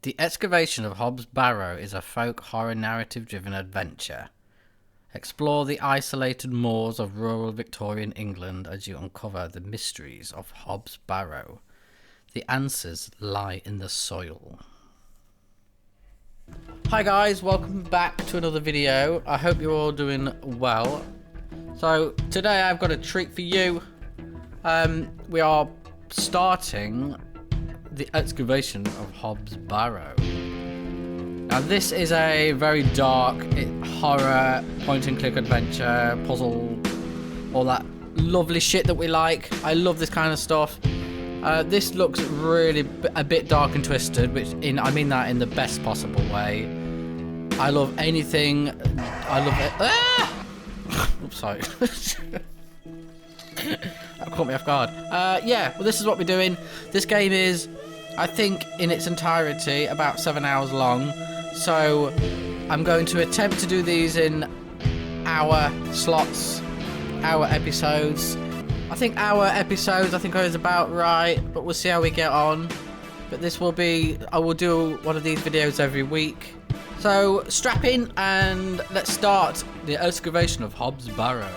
The Excavation of Hobbs Barrow is a folk horror narrative-driven adventure. Explore the isolated moors of rural Victorian England as you uncover the mysteries of Hobbs Barrow. The answers lie in the soil. Hi guys, welcome back to another video. I hope you're all doing well. So today I've got a treat for you. We are starting the excavation of Hobbs Barrow. Now this is a very dark horror point and click adventure, puzzle, all that lovely shit that we like. I love this kind of stuff. This looks really a bit dark and twisted, I mean that in the best possible way. I love anything. I love it. Ah! Oops, sorry. That caught me off guard. Yeah, well this is what we're doing. This game is, I think, in its entirety about 7 hours long. So I'm going to attempt to do these in hour slots, hour episodes. I think hour episodes is about right, but we'll see how we get on. But this will be, I will do one of these videos every week. So strap in and let's start the excavation of Hobbs Barrow.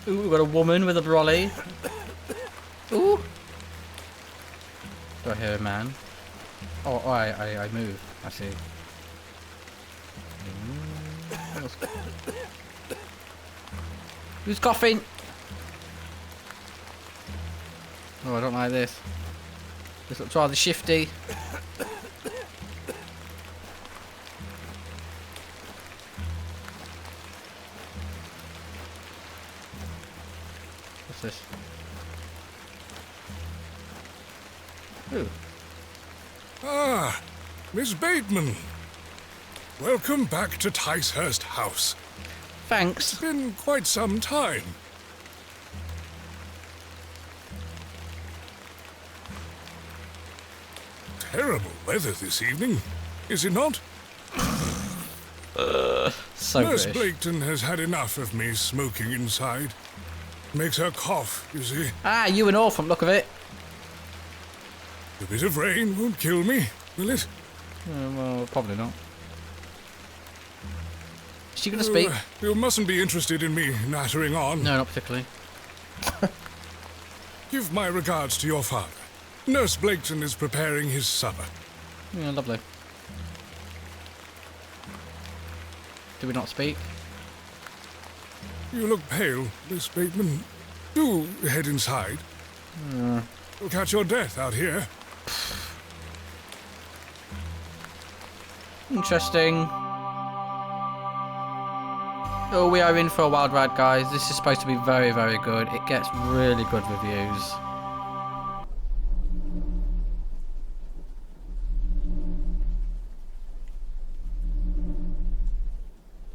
Ooh, we've got a woman with a brolly. Ooh. Do I hear a man? Oh, I move. I see. Who's coughing? Oh, I don't like this. This looks rather shifty. What's this? Ooh. Ah, Miss Bateman. Welcome back to Ticehurst House. Thanks. It's been quite some time. Terrible weather this evening, is it not? So Nurse British. Blaketon has had enough of me smoking inside. Makes her cough, you see. Ah, you and all from look of it. A bit of rain won't kill me, will it? Well, probably not. Is she going to speak? You mustn't be interested in me nattering on. No, not particularly. Give my regards to your father. Nurse Blaketon is preparing his supper. Yeah, lovely. Do we not speak? You look pale, Miss Bateman. Do head inside. You'll catch your death out here. Interesting. Oh, we are in for a wild ride, guys. This is supposed to be very, very good. It gets really good reviews.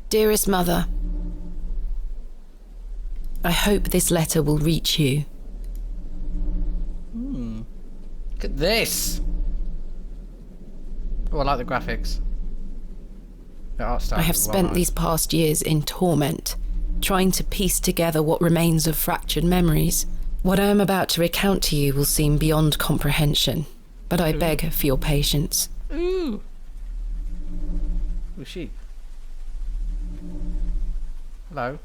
Dearest Mother, I hope this letter will reach you. Look at this. Oh, I like the graphics. The art style I have is well spent nice. these past years in torment, trying to piece together what remains of fractured memories. What I am about to recount to you will seem beyond comprehension, but I beg for your patience. Ooh. Ooh, sheep. Hello.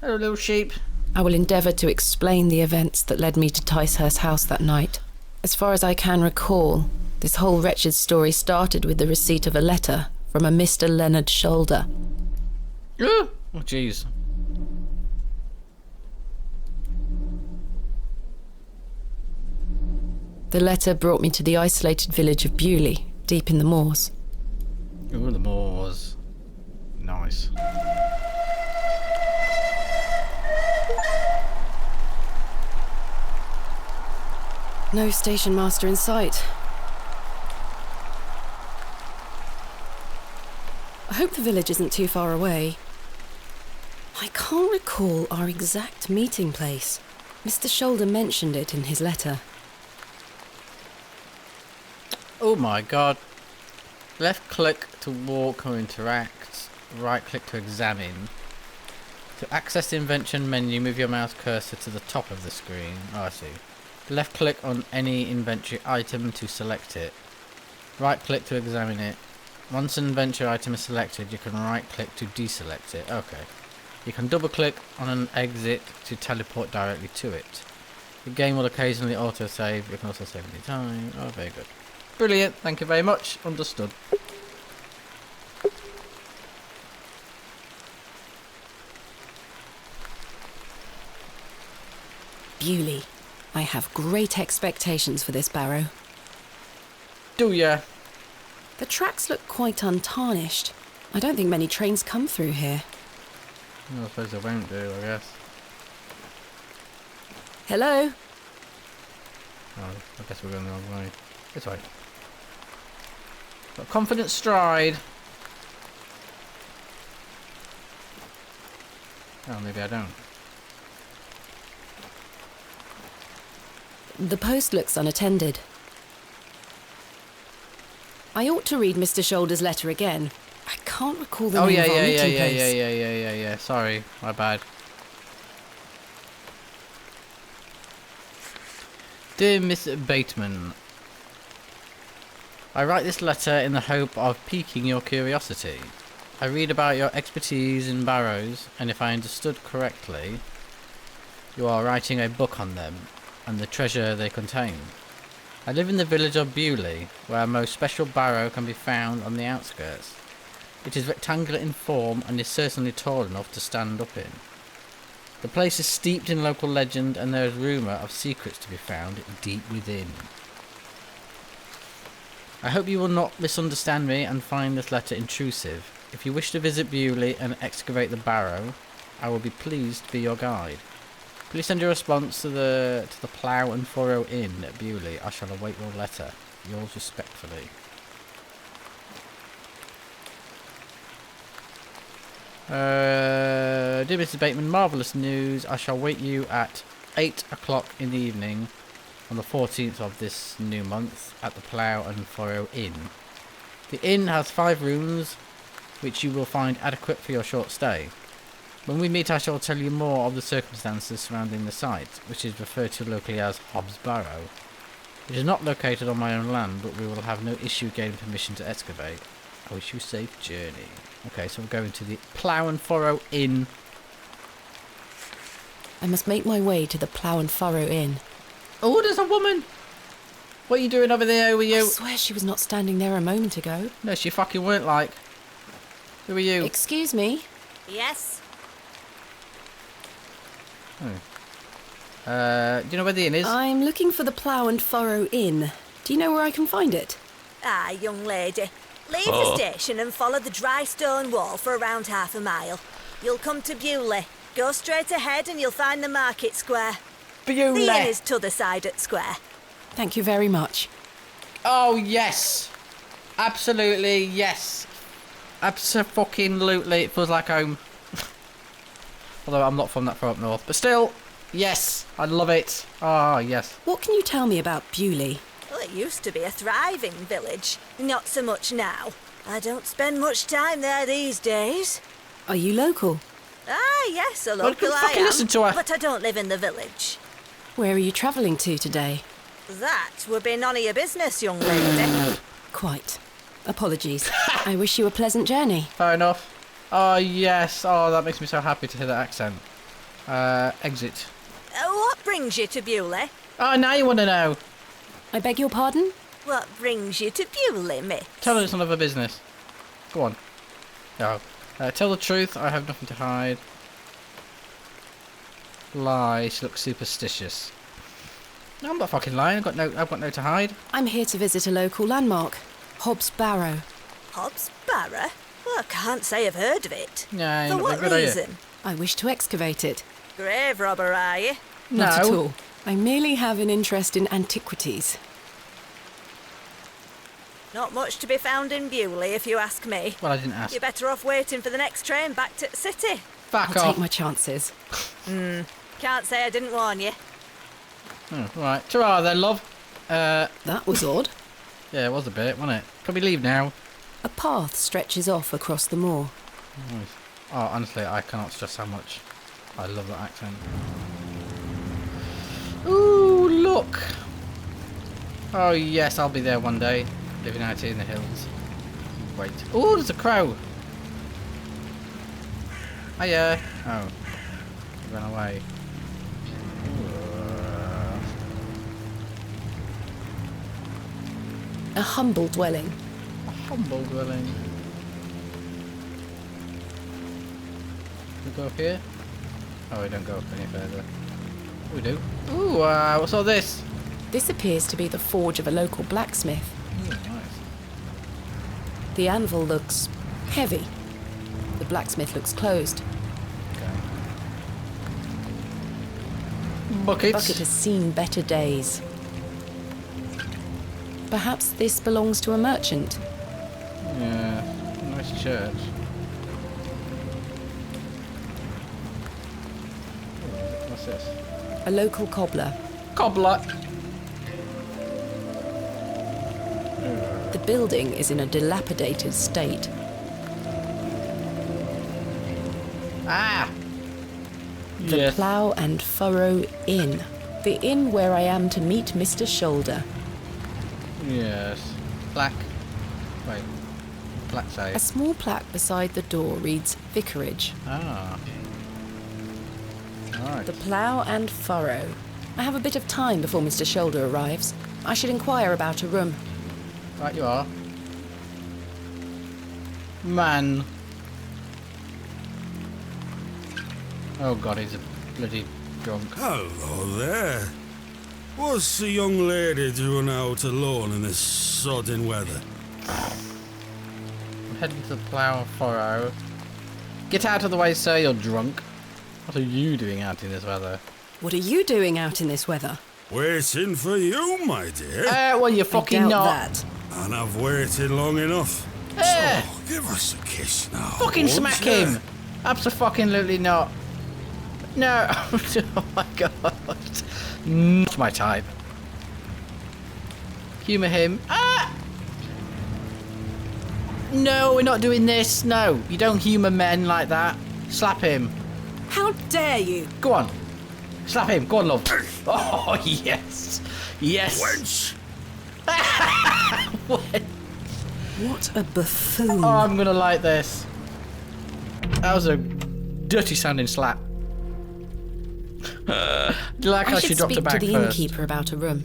Hello, little sheep. I will endeavour to explain the events that led me to Ticehurst House that night. As far as I can recall, this whole wretched story started with the receipt of a letter from a Mr. Leonard Shoulder. Oh, jeez. The letter brought me to the isolated village of Bewlay, deep in the moors. Ooh, the moors. Nice. No station master in sight. I hope the village isn't too far away. I can't recall our exact meeting place. Mr. Shoulder mentioned it in his letter. Oh my god. Left click to walk or interact. right click to examine. To access the invention menu, move your mouse cursor to the top of the screen. Oh, I see. Left click on any inventory item to select it. Right click to examine it. Once an inventory item is selected, you can right click to deselect it. Okay. You can double click on an exit to teleport directly to it. The game will occasionally auto-save. You can also save any time. Oh, very good. Brilliant. Thank you very much. Understood. Bewlay, I have great expectations for this barrow. Do ya? The tracks look quite untarnished. I don't think many trains come through here. Well, I suppose they won't do, I guess. Hello? Oh, I guess we're going the wrong way. This way. Got confident stride. Oh, maybe I don't. The post looks unattended. I ought to read Mr. Shoulder's letter again. I can't recall the name of our meeting place. Yeah. Sorry, my bad. Dear Miss Bateman, I write this letter in the hope of piquing your curiosity. I read about your expertise in barrows, and if I understood correctly, you are writing a book on them and the treasure they contain. I live in the village of Bewlay, where a most special barrow can be found on the outskirts. It is rectangular in form and is certainly tall enough to stand up in. The place is steeped in local legend, and there is rumour of secrets to be found deep within. I hope you will not misunderstand me and find this letter intrusive. If you wish to visit Bewlay and excavate the barrow, I will be pleased to be your guide. Please send your response to the Plough and Furrow Inn at Bewlay. I shall await your letter. Yours respectfully. Dear Mrs. Bateman, marvellous news. I shall wait you at 8 o'clock in the evening on the 14th of this new month at the Plough and Furrow Inn. The inn has 5 rooms, which you will find adequate for your short stay. When we meet, I shall tell you more of the circumstances surrounding the site, which is referred to locally as Hobbs Barrow. It is not located on my own land, but we will have no issue gaining permission to excavate. I wish you a safe journey. Okay, so we're going to the Plough and Furrow Inn. I must make my way to the Plough and Furrow Inn. Oh, there's a woman! What are you doing over there? Who are you? I swear she was not standing there a moment ago. No, she fucking weren't like. Who are you? Excuse me? Yes? Do you know where the inn is? I'm looking for the Plough and Furrow Inn. Do you know where I can find it? Ah, young lady. Leave the station and follow the dry stone wall for around half a mile. You'll come to Bewlay. Go straight ahead and you'll find the market square. Bewlay! The inn is t'other side at square. Thank you very much. Oh, yes! Absolutely, yes. Abso-fucking-lutely. It feels like home. Although I'm not from that far up north. But still, yes. I love it. Ah, yes. What can you tell me about Bewlay? Well, it used to be a thriving village. Not so much now. I don't spend much time there these days. Are you local? Ah, yes, a Well, local I fucking am. listen to her. But I don't live in the village. Where are you travelling to today? That would be none of your business, young lady. Quite. Apologies. I wish you a pleasant journey. Fair enough. Oh, yes. Oh, that makes me so happy to hear that accent. Exit. What brings you to Bewlay? Oh, now you want to know. I beg your pardon? What brings you to Bewlay, miss? Tell her it's none of her business. Go on. No. Tell the truth. I have nothing to hide. Lie. She looks superstitious. No, I'm not fucking lying. I've got no to hide. I'm here to visit a local landmark. Hobbs Barrow. Hobbs Barrow? Well, I can't say I've heard of it. Yeah, For you're not what very good, are you? reason? I wish to excavate it. Grave robber, are you? Not at No. all. I merely have an interest in antiquities. Not much to be found in Bewlay, if you ask me. Well, I didn't ask. You're better off waiting for the next train back to the city. Fuck I'll off. take my chances. Can't say I didn't warn you. Right. Ta-ra then, love. That was odd. Yeah, it was a bit, wasn't it? Can we leave now? A path stretches off across the moor. Nice. Oh, honestly, I cannot stress how much I love that accent. Ooh, look! Oh yes, I'll be there one day, living out here in the hills. Wait. Oh, there's a crow! Hiya! Oh. He ran away. A humble dwelling. A humble dwelling. We go up here? Oh, we don't go up any further. We do. Ooh, what's all this? This appears to be the forge of a local blacksmith. Ooh, nice. The anvil looks heavy. The blacksmith looks closed. Okay. Buckets. Bucket has seen better days. Perhaps this belongs to a merchant. Yeah, nice church. What's this? A local cobbler. Cobbler. The building is in a dilapidated state. Ah! The Yes. Plough and Furrow Inn. The inn where I am to meet Mr. Shoulder. Yes. Black. Wait. Black A say. small plaque beside the door reads Vicarage. Ah. Alright. The Plough and Furrow. I have a bit of time before Mr. Shoulder arrives. I should inquire about a room. Right you are. Man. Oh god, he's a bloody drunk. Hello there. What's the young lady doing out alone in this sodding weather? I'm heading to the Plough and Furrow. Get out of the way, sir, you're drunk. What are you doing out in this weather? What are you doing out in this weather? Waiting for you, my dear. Well, you're I fucking doubt not. that. And I've waited long enough. Eh. So, give us a kiss now. Fucking won't smack ya? him! Absolutely not. No! Oh my god. Not my type. Humour him. Ah! No, we're not doing this. No, you don't humour men like that. Slap him. How dare you? Go on. Slap him. Go on, love. Oh, yes. Yes. Wench! What a buffoon. Oh, I'm gonna like this. That was a dirty sounding slap. Do you like how I she should dropped speak her to back the first? innkeeper about a room.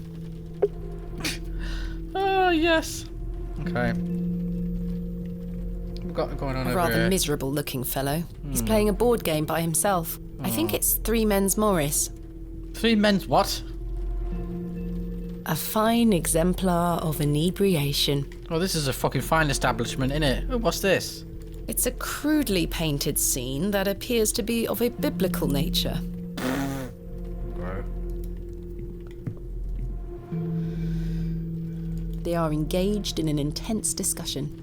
Oh, yes. Okay. We've got it going on A over rather here. miserable-looking fellow. He's playing a board game by himself. I think it's Three Men's Morris. Three men's what? A fine exemplar of inebriation. Oh, this is a fucking fine establishment, innit? Oh, what's this? It's a crudely painted scene that appears to be of a biblical nature. Bro. They are engaged in an intense discussion.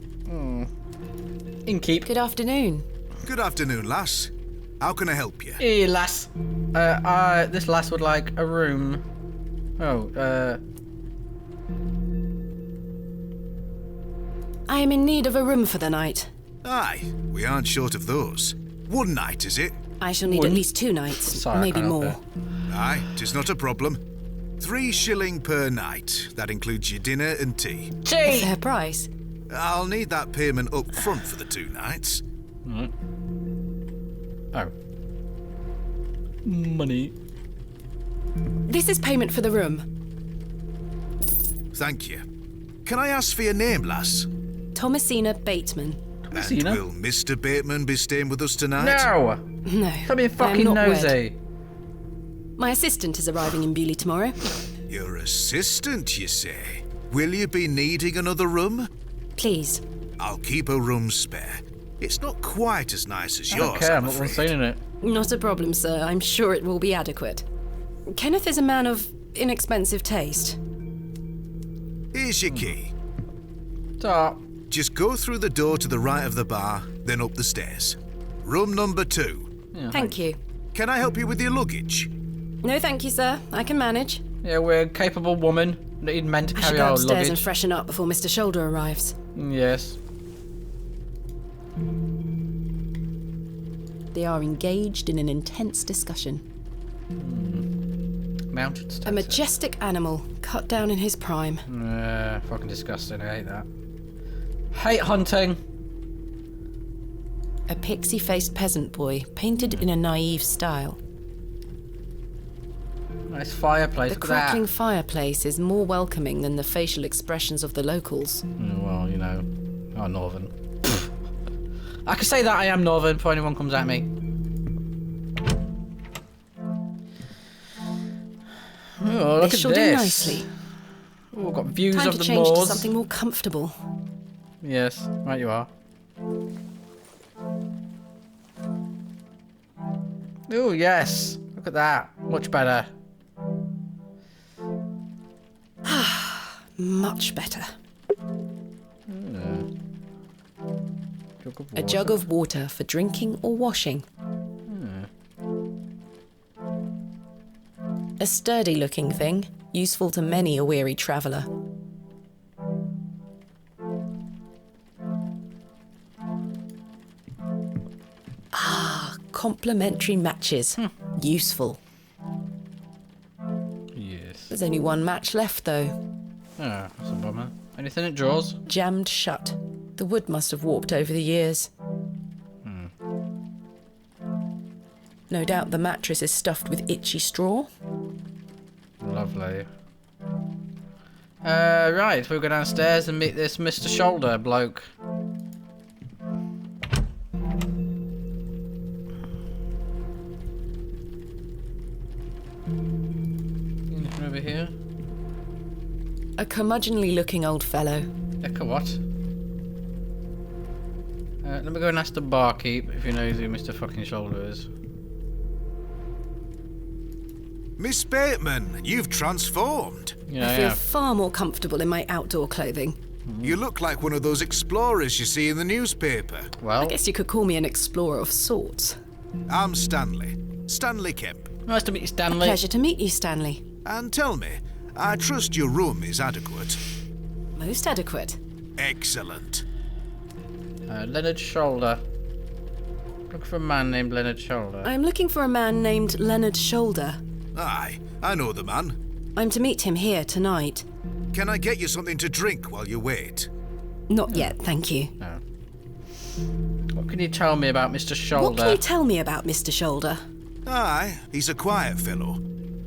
Inkeep. Good afternoon. Good afternoon, lass. How can I help you? Hey, lass. This lass would like a room. Oh, I am in need of a room for the night. Aye, we aren't short of those. One night, is it? I shall need One? at least 2 nights, Sorry, I maybe can't help more. it. Aye, 'tis not a problem. 3 shilling per night. That includes your dinner and tea. A Tea! fair price. I'll need that payment up front for the 2 nights. Oh. Money. This is payment for the room. Thank you. Can I ask for your name, lass? Thomasina Bateman. And will Mr. Bateman be staying with us tonight? No! No, Stop being I am fucking not wed. nosy. My assistant is arriving in Bewlay tomorrow. Your assistant, you say? Will you be needing another room? Please. I'll keep a room spare. It's not quite as nice as I don't yours, care, I'm I'm not afraid. saying it. Not a problem, sir. I'm sure it will be adequate. Kenneth is a man of inexpensive taste. Here's your key. Stop. Just go through the door to the right of the bar, then up the stairs. Room number 2. Yeah, Thank you. Can I help you with your luggage? No, thank you, sir. I can manage. Yeah, we're a capable woman. We need men to I should carry go our upstairs and luggage. freshen up before Mr. Shoulder arrives. Yes. They are engaged in an intense discussion. Mounted status. A majestic animal, cut down in his prime. Fucking disgusting. I hate that. Hate hunting. A pixie-faced peasant boy, painted in a naive style. Nice fireplace. The Look at crackling that. fireplace is more welcoming than the facial expressions of the locals. Well, you know, I'm northern. I can say that I am northern before anyone comes at me. Oh, look This at shall this. do nicely. Oh, we've got views Time of to the change to moors. something more comfortable. Yes, right you are. Oh, yes. Look at that. Much better. Much better. Jug of A jug of water for drinking or washing. A sturdy-looking thing, useful to many a weary traveller. Complementary matches. Useful. Yes. There's only one match left, though. Oh, that's a bummer. Anything in drawers? Jammed shut. The wood must have warped over the years. No doubt the mattress is stuffed with itchy straw. Lovely. Right, we'll go downstairs and meet this Mr. Shoulder bloke. Anything over here? A curmudgeonly-looking old fellow. Echo what? Let me go and ask the barkeep if he knows who Mr. fucking Shoulder is. Miss Bateman, you've transformed. Yeah, I feel yeah. far more comfortable in my outdoor clothing. You look like one of those explorers you see in the newspaper. Well, I guess you could call me an explorer of sorts. I'm Stanley. Stanley Kemp. nice to meet you, Stanley. Pleasure to meet you, Stanley. And tell me, I trust your room is adequate. Most adequate. Excellent. Leonard Shoulder. Look for a man named Leonard Shoulder. I'm looking for a man named Leonard Shoulder. Aye, I know the man. I'm to meet him here tonight. Can I get you something to drink while you wait? Not yet, thank you. No. What can you tell me about Mr. What Shoulder? can you tell me about Mr. Shoulder? Aye, he's a quiet fellow.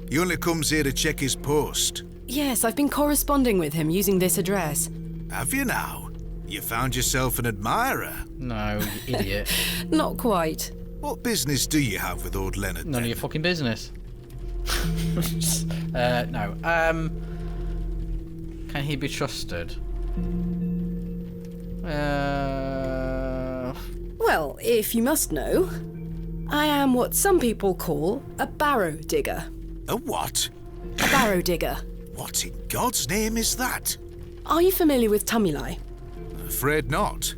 He only comes here to check his post. Yes, I've been corresponding with him using this address. Have you now? You found yourself an admirer. No, you idiot. Not quite. What business do you have with old Leonard? None of then? your fucking business. No. Can he be trusted? Well, if you must know, I am what some people call a barrow digger. A what? A barrow digger. What in God's name is that? Are you familiar with tumuli? Afraid not.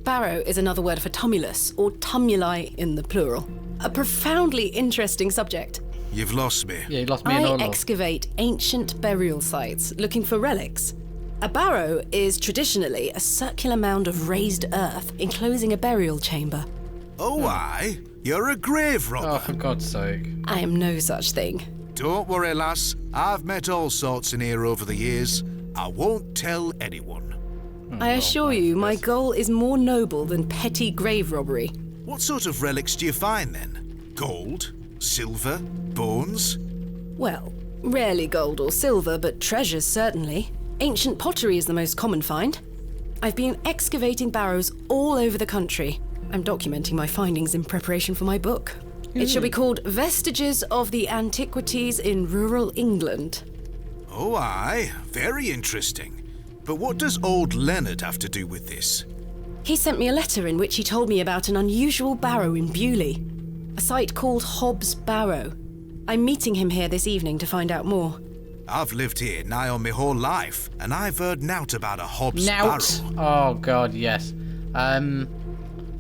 Barrow is another word for tumulus, or tumuli in the plural. A profoundly interesting subject. You've lost me. Yeah, you lost me in I all. excavate ancient burial sites looking for relics. A barrow is traditionally a circular mound of raised earth enclosing a burial chamber. Oh, aye. You're a grave robber. Oh, for God's sake. I am no such thing. Don't worry, lass. I've met all sorts in here over the years. I won't tell anyone. I assure you, my goal is more noble than petty grave robbery. What sort of relics do you find then? Gold? Silver? Bones? Well, rarely gold or silver, but treasures certainly. Ancient pottery is the most common find. I've been excavating barrows all over the country. I'm documenting my findings in preparation for my book. It shall be called Vestiges of the Antiquities in Rural England. Oh, aye. Very interesting. But what does old Leonard have to do with this? He sent me a letter in which he told me about an unusual barrow in Bewlay, a site called Hobbs Barrow. I'm meeting him here this evening to find out more. I've lived here nigh on my whole life, and I've heard nowt about a Hobbs Nout. Barrow. Oh, God, yes.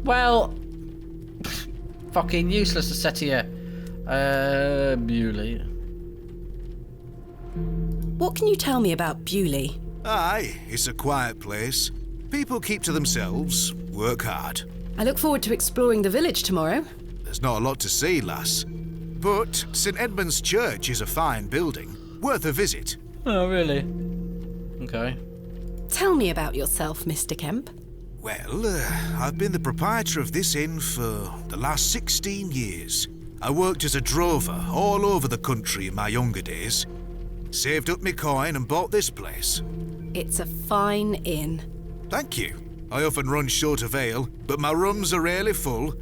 Well, fucking useless to set here. Bewlay. What can you tell me about Bewlay? Aye, it's a quiet place. People keep to themselves, work hard. I look forward to exploring the village tomorrow. There's not a lot to see, lass. But St Edmund's Church is a fine building, worth a visit. Oh, really? Okay. Tell me about yourself, Mr. Kemp. Well, I've been the proprietor of this inn for the last 16 years. I worked as a drover all over the country in my younger days. Saved up my coin and bought this place. It's a fine inn. Thank you. I often run short of ale, but my rooms are rarely full.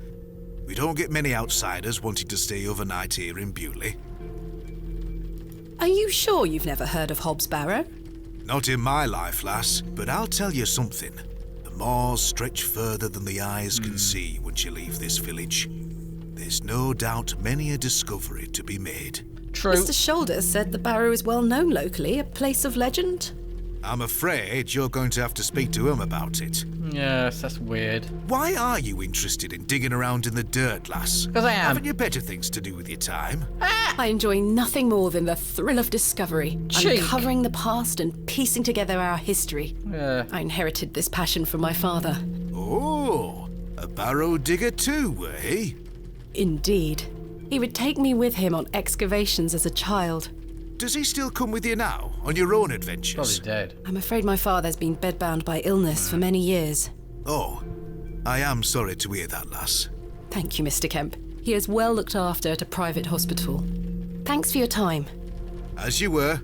We don't get many outsiders wanting to stay overnight here in Bewlay. Are you sure you've never heard of Hobbs Barrow? Not in my life, lass, but I'll tell you something. The moors stretch further than the eyes can see once you leave this village. There's no doubt many a discovery to be made. True. Mr. Shoulder said the Barrow is well known locally, a place of legend. I'm afraid you're going to have to speak to him about it. Yes, that's weird. Why are you interested in digging around in the dirt, lass? Because I am. Haven't you better things to do with your time? I enjoy nothing more than the thrill of discovery, Cheek. uncovering the past and piecing together our history. Yeah. I inherited this passion from my father. Oh, a barrow digger too, were he? Indeed. He would take me with him on excavations as a child. Does he still come with you now, on your own Probably adventures? dead. I'm afraid my father's been bedbound by illness for many years. Oh, I am sorry to hear that, lass. Thank you, Mr. Kemp. He is well looked after at a private hospital. Thanks for your time. As you were.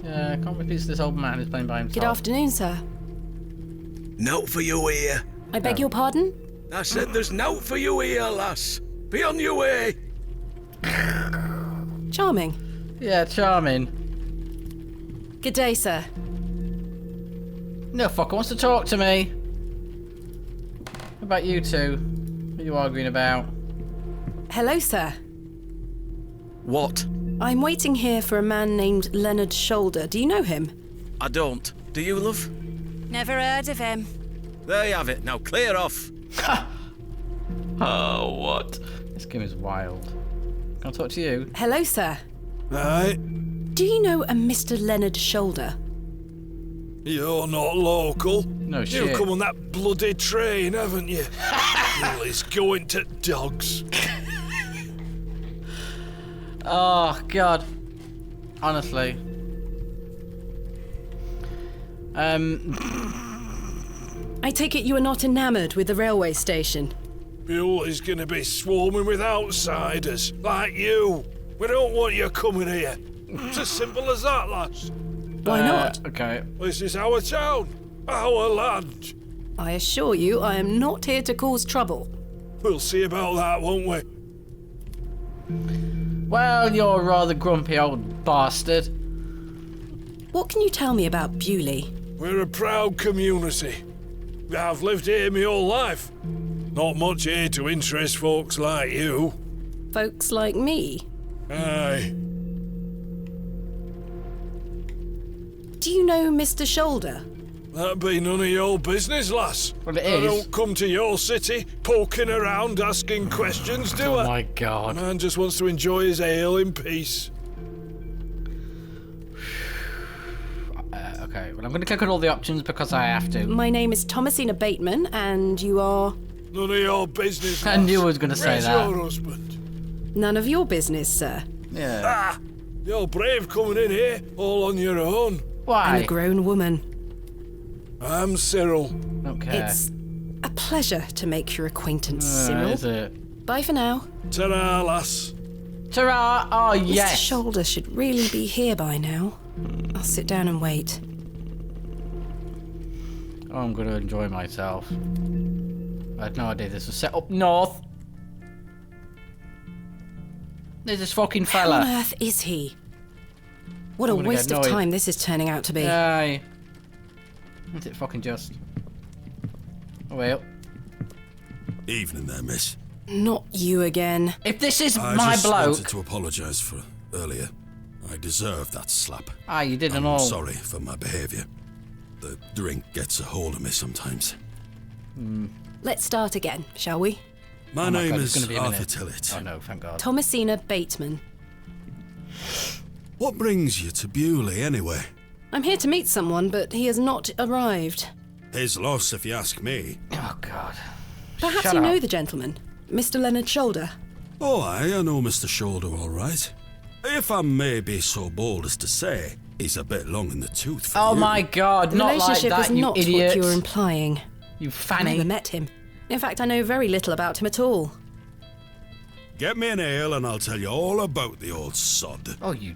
Yeah, I can't believe this old man is playing by himself. Good afternoon, sir. Note for you here. I beg your pardon? I said there's note for you here, lass. Be on your way. Charming. Yeah, charming. Good day, sir. No fucker wants to talk to me. What about you two? What are you arguing about? Hello, sir. What? I'm waiting here for a man named Leonard Shoulder. Do you know him? I don't. Do you, love? Never heard of him. There you have it. Now clear off. Oh, what? This game is wild. Can I talk to you? Hello, sir. Aye, Do you know a Mr. Leonard Shoulder? you're not local. No You've shit. come on that bloody train, haven't you? Well, it's going to dogs. Oh, God. Honestly. I take it you are not enamoured with the railway station. Bewley's gonna be swarming with outsiders, like you. We don't want you coming here. It's as simple as that, lass. Why not? Okay. This is our town, our land. I assure you, I am not here to cause trouble. We'll see about that, won't we? Well, you're a rather grumpy old bastard. What can you tell me about Bewlay? We're a proud community. I've lived here my whole life. Not much here to interest folks like you. Folks like me? Aye. Do you know Mr. Shoulder? That'd be none of your business, lass. Well, it I is. don't come to your city poking around asking questions, do Oh I? my God. Man just wants to enjoy his ale in peace. Okay, well, I'm going to click on all the options because I have to. My name is Thomasina Bateman, and you are... None of your business, I lass. knew I was gonna say Where's that. your husband? None of your business, sir. Yeah. Ah! You're brave coming in here, all on your own. I'm Why? a grown woman. I'm Cyril. Okay. It's a pleasure to make your acquaintance, Cyril. Is it? Bye for now. Ta-ra, lass. Ta-ra! Oh, Mr. yes. Shoulder should really be here by now. I'll sit down and wait. Oh, I'm going to enjoy myself. I had no idea this was set up north. There's this fucking How on fella. earth is he? What a I'm gonna waste get of annoyed. time this is turning out to be. Aye. Isn't it fucking just? Oh, well. Evening there, miss. Not you again. If this is I my just wanted bloke. to apologise for earlier. I deserved that slap. Ah, you did and I'm all. sorry for my behaviour. The drink gets a hold of me sometimes. Let's start again, shall we? My Oh my name God, it's is gonna be a Arthur minute. Tillett. Oh, no, thank God. Thomasina Bateman. What brings you to Bewlay, anyway? I'm here to meet someone, but he has not arrived. His loss, if you ask me. Oh, God. Perhaps Shut you know up. the gentleman. Mr. Leonard Shoulder? Oh, I know Mr. Shoulder all right. If I may be so bold as to say, he's a bit long in the tooth for Oh you. my god, The not like relationship that, is you not idiot. what you're implying. You I fanny. never met him. In fact, I know very little about him at all. Get me an ale and I'll tell you all about the old sod. Oh, you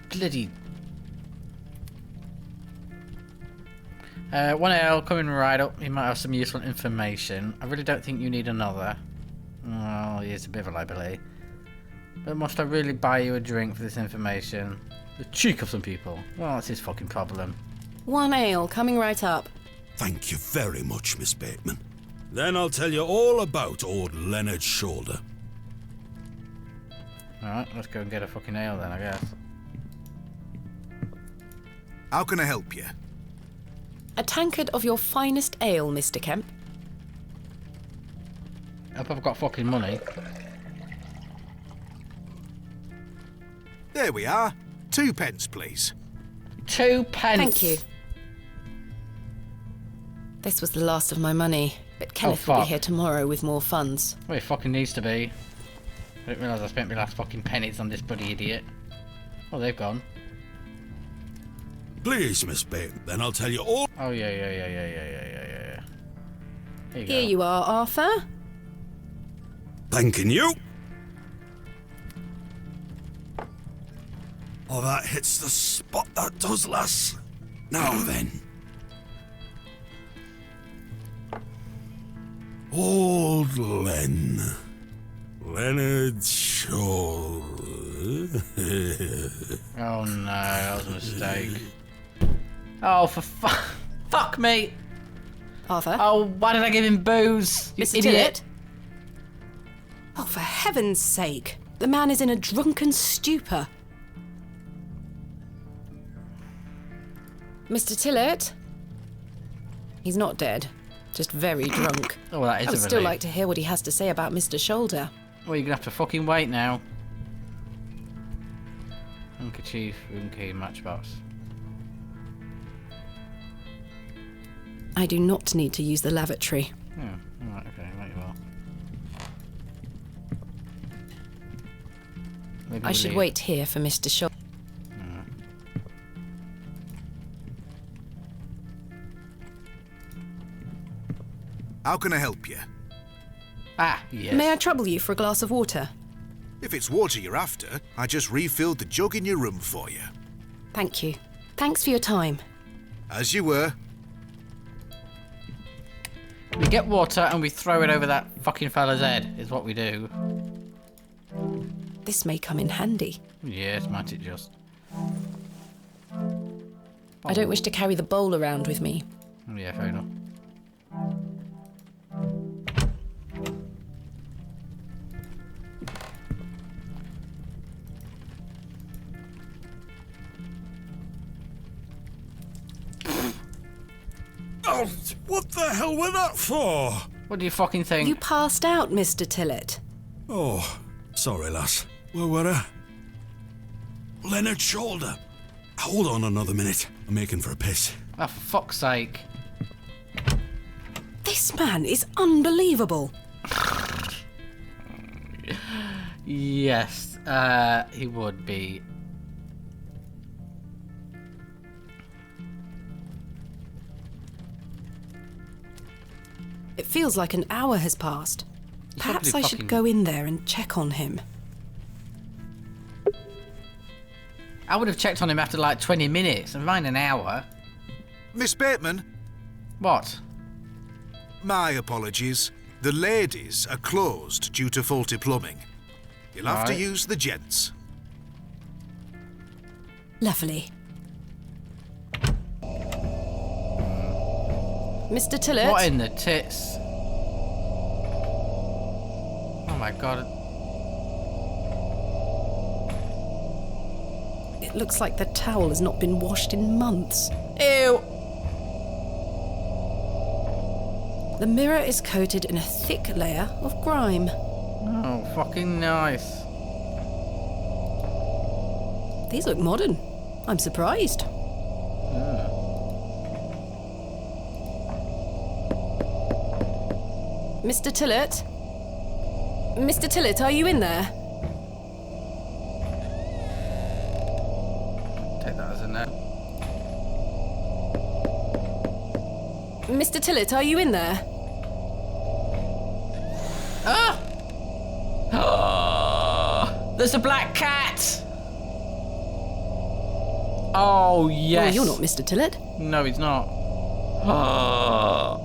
bloody... one ale coming right up. He might have some useful information. I really don't think you need another. Oh, he is a bit of a liability. But must I really buy you a drink for this information? The cheek of some people. Well, that's his fucking problem. 1 ale, coming right up. Thank you very much, Miss Bateman. Then I'll tell you all about old Leonard Shoulder. Alright, let's go and get a fucking ale then, I guess. How can I help you? A tankard of your finest ale, Mr. Kemp. I hope I've got fucking money. There we are. 2 pence, please. 2 pence. Thank you. This was the last of my money, but Kenneth will be fuck. here tomorrow with more funds. Well, it fucking needs to be. I didn't realise I spent my last fucking pennies on this bloody idiot. Oh, they've gone. Please, Miss Bateman, then I'll tell you all. Oh, yeah. Here you Here go. you are, Arthur. Thanking you. Oh, that hits the spot, that does, lass. Now then. Old Len. Leonard Shoulder. Oh no, that was a mistake. Oh, for fuck me! Arthur? Oh, why did I give him booze? You Mr. idiot! Tillett? Oh, for heaven's sake. The man is in a drunken stupor. Mr. Tillett? He's not dead. Just very drunk. Oh, well, that is I a would still relief. like to hear what he has to say about Mr. Shoulder. Well, you're gonna have to fucking wait now. Handkerchief, room key, matchbox. I do not need to use the lavatory. Yeah, alright, okay, right you are. Maybe I we'll should leave. wait here for Mr. Shoulder. How can I help you? Ah, yes. May I trouble you for a glass of water? If it's water you're after, I just refilled the jug in your room for you. Thank you. Thanks for your time. As you were. We get water and we throw it over that fucking fella's head, is what we do. This may come in handy. Yes, might it just. I don't wish to carry the bowl around with me. Yeah, fair enough. Oh, what the hell were that for? What do you fucking think? You passed out, Mr. Tillett. Oh, sorry, lass. Where were I? Leonard Shoulder. Hold on another minute. I'm making for a piss. Oh, for fuck's sake. This man is unbelievable. Yes, he would be. It feels like an hour has passed. Perhaps probably I should fucking- go in there and check on him. I would have checked on him after like 20 minutes, and mine an hour. Miss Bateman, What? my apologies. The ladies are closed due to faulty plumbing. You'll have to Right. use the gents. Lovely. Mr. Tillett? What in the tits? Oh my god. It looks like the towel has not been washed in months. Ew! The mirror is coated in a thick layer of grime. Oh, fucking nice. These look modern. I'm surprised. Mr. Tillett? Mr. Tillett, are you in there? Take that as a no. Mr. Tillett, are you in there? Ah! Oh, there's a black cat! Oh, yes. Well, you're not Mr. Tillett. No, he's not. Oh.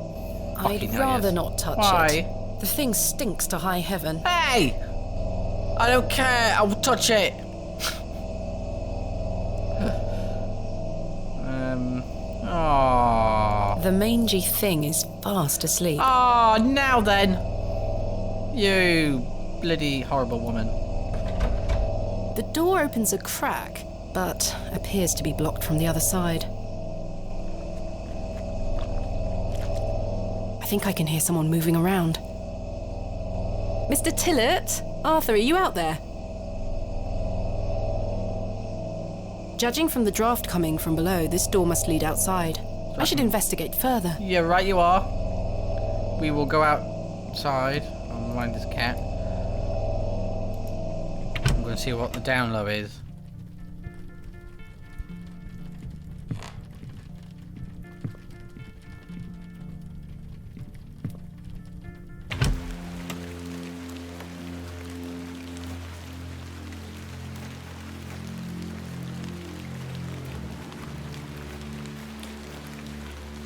I'd Fucking rather yes. not touch Why? it. The thing stinks to high heaven. Hey! I don't care. I'll touch it. Oh. The mangy thing is fast asleep. Oh, now then. You bloody horrible woman. The door opens a crack, but appears to be blocked from the other side. I think I can hear someone moving around. Mr. Tillett? Arthur, are you out there? Judging from the draft coming from below, this door must lead outside. I should investigate further. Yeah, right you are. We will go outside. I'll mind this cat. I'm going to see what the down low is.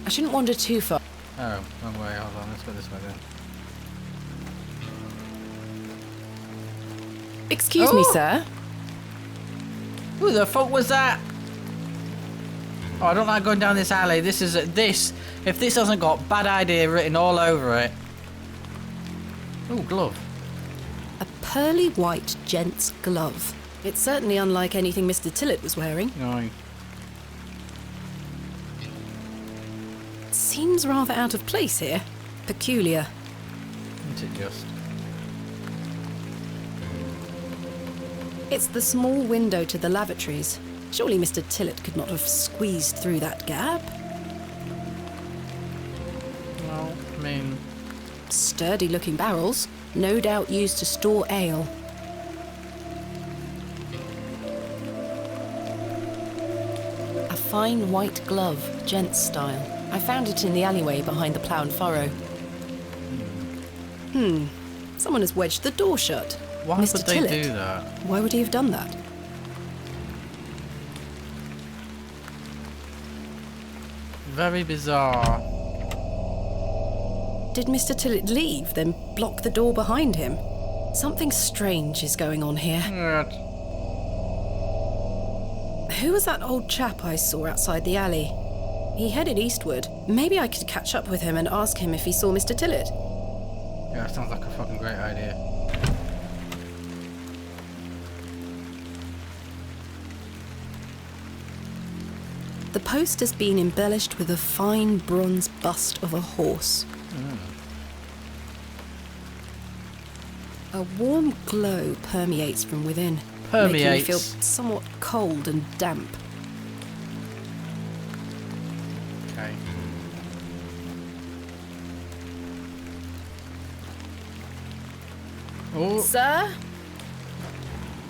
I shouldn't wander too far. Oh, wrong way. Hold on, let's go this way then. Excuse me, Oh! sir. Who the fuck was that? Oh, I don't like going down this alley. This is this. If this hasn't got bad idea written all over it. Oh, glove. A pearly white gent's glove. It's certainly unlike anything Mr. Tillett was wearing. No. Seems rather out of place here. Peculiar. Isn't it just? It's the small window to the lavatories. Surely Mr. Tillett could not have squeezed through that gap. Well, I mean, Sturdy-looking barrels, no doubt used to store ale. A fine white glove, gent's style. I found it in the alleyway behind the plough and furrow. Someone has wedged the door shut. why Mr. would they Tillett? do that? Why would he have done that? Very bizarre. Did Mr. Tillett leave, then block the door behind him? Something strange is going on here. Who was that old chap I saw outside the alley? He headed eastward. Maybe I could catch up with him and ask him if he saw Mr. Tillett. Yeah, sounds like a fucking great idea. The post has been embellished with a fine bronze bust of a horse. A warm glow permeates from within, making me Permeates. feel somewhat cold and damp. Okay. Oh, Sir?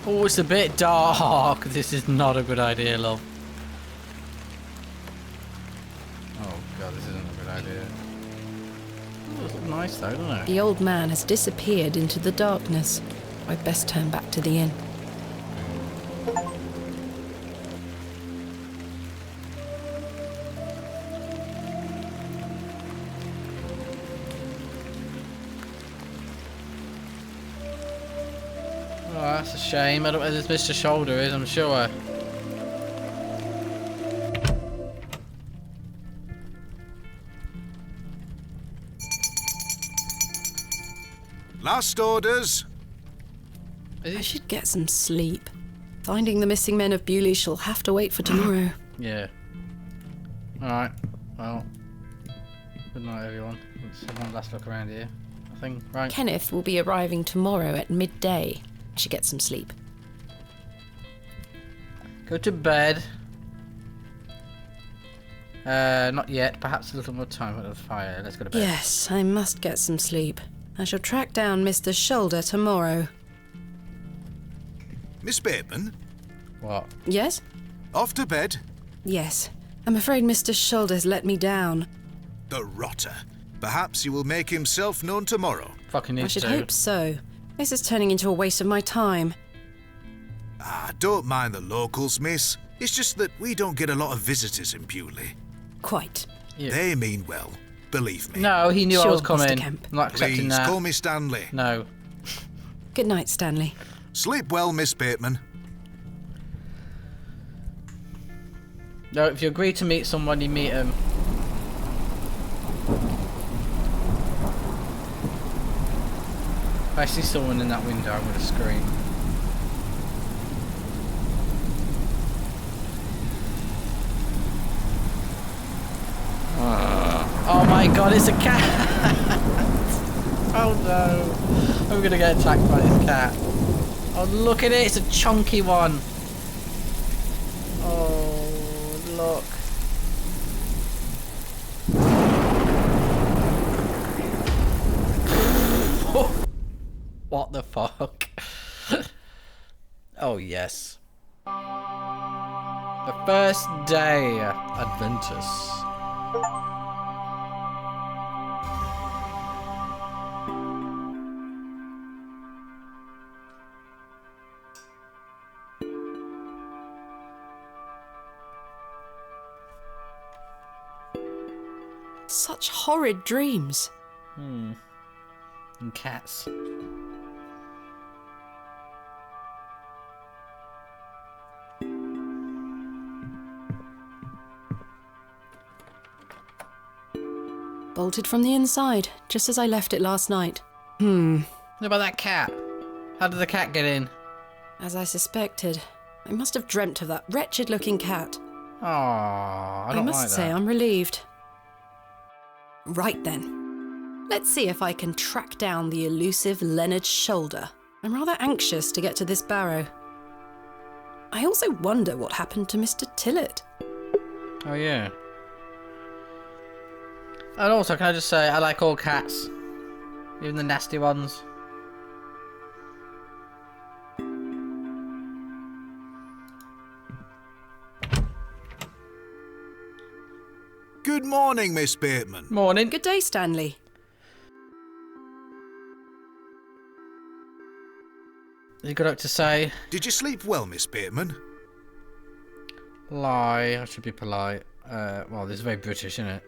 oh, it's a bit dark. This is not a good idea, love. Oh god, this isn't a good idea. Oh, it's nice though, doesn't it? The old man has disappeared into the darkness. I'd best turn back to the inn. Oh, that's a shame. I don't know where this Mr. Shoulder is, I'm sure. Last orders. I should get some sleep. Finding the missing men of Bewlay shall have to wait for tomorrow. Yeah. Alright. Well. Good night, everyone. Let's have one last look around here. Nothing, right? Kenneth will be arriving tomorrow at midday. I should get some sleep. Go to bed. Not yet. Perhaps a little more time at the fire. Let's go to bed. Yes, I must get some sleep. I shall track down Mr. Shoulder tomorrow. Miss Bateman, What? Yes? off to bed. Yes. I'm afraid Mr. Shoulder's let me down. The rotter. Perhaps he will make himself known tomorrow. Fucking I needs should to. hope so. This is turning into a waste of my time. Ah, don't mind the locals, miss. It's just that we don't get a lot of visitors in Bewlay. Quite. Yeah. They mean well, believe me. No, he knew I Sure, was Mr. coming. Kemp. I'm not accepting Please, that. call me Stanley. No. Good night, Stanley. Sleep well, Miss Bateman. No, if you agree to meet someone, you meet him. If I see someone in that window, I'm gonna scream. Oh my god, it's a cat! Oh no. I'm gonna get attacked by this cat. Oh, look at it, it's a chunky one. Oh, look. What the fuck? Oh, yes. The first day, Adventus. Such horrid dreams. And cats. Bolted from the inside, just as I left it last night. What about that cat? How did the cat get in? As I suspected. I must have dreamt of that wretched-looking cat. Oh, I don't must like say, that. I'm relieved. Right then. Let's see if I can track down the elusive Leonard Shoulder. I'm rather anxious to get to this barrow. I also wonder what happened to Mr. Tillett. Oh, yeah. And also, can I just say, I like all cats. Even the nasty ones. Good morning, Miss Bateman. Morning. Good day, Stanley. You got up to say? Did you sleep well, Miss Bateman? Lie. I should be polite. Well, this is very British, isn't it?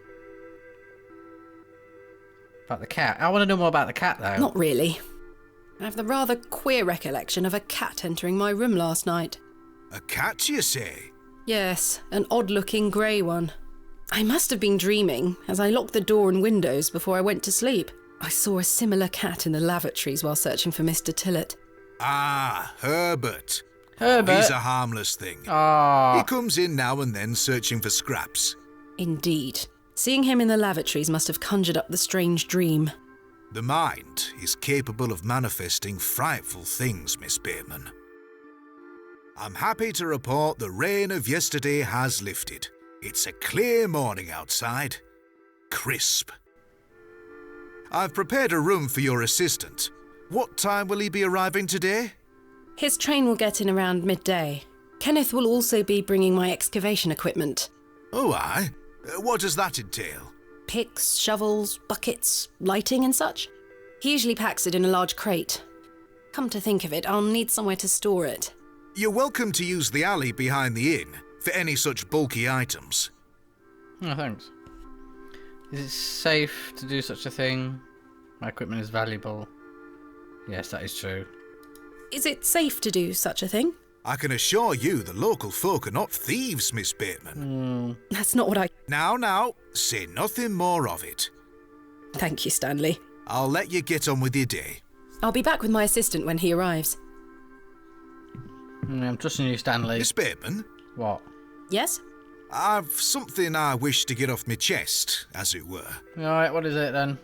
About the cat. I want to know more about the cat, though. Not really. I have the rather queer recollection of a cat entering my room last night. A cat, you say? Yes, an odd-looking grey one. I must have been dreaming, as I locked the door and windows before I went to sleep. I saw a similar cat in the lavatories while searching for Mr. Tillett. Ah, Herbert. Herbert. He's a harmless thing. Ah. He comes in now and then searching for scraps. Indeed. Seeing him in the lavatories must have conjured up the strange dream. The mind is capable of manifesting frightful things, Miss Bateman. I'm happy to report the rain of yesterday has lifted. It's a clear morning outside. Crisp. I've prepared a room for your assistant. What time will he be arriving today? His train will get in around midday. Kenneth will also be bringing my excavation equipment. Oh, aye. What does that entail? Picks, shovels, buckets, lighting and such. He usually packs it in a large crate. Come to think of it, I'll need somewhere to store it. You're welcome to use the alley behind the inn for any such bulky items. Oh, thanks. Is it safe to do such a thing? My equipment is valuable. Yes, that is true. Is it safe to do such a thing? I can assure you the local folk are not thieves, Miss Bateman. That's not what I... Now, say nothing more of it. Thank you, Stanley. I'll let you get on with your day. I'll be back with my assistant when he arrives. I'm trusting you, Stanley. Miss Bateman, What? Yes? I've something I wish to get off my chest, as it were. Alright, what is it then?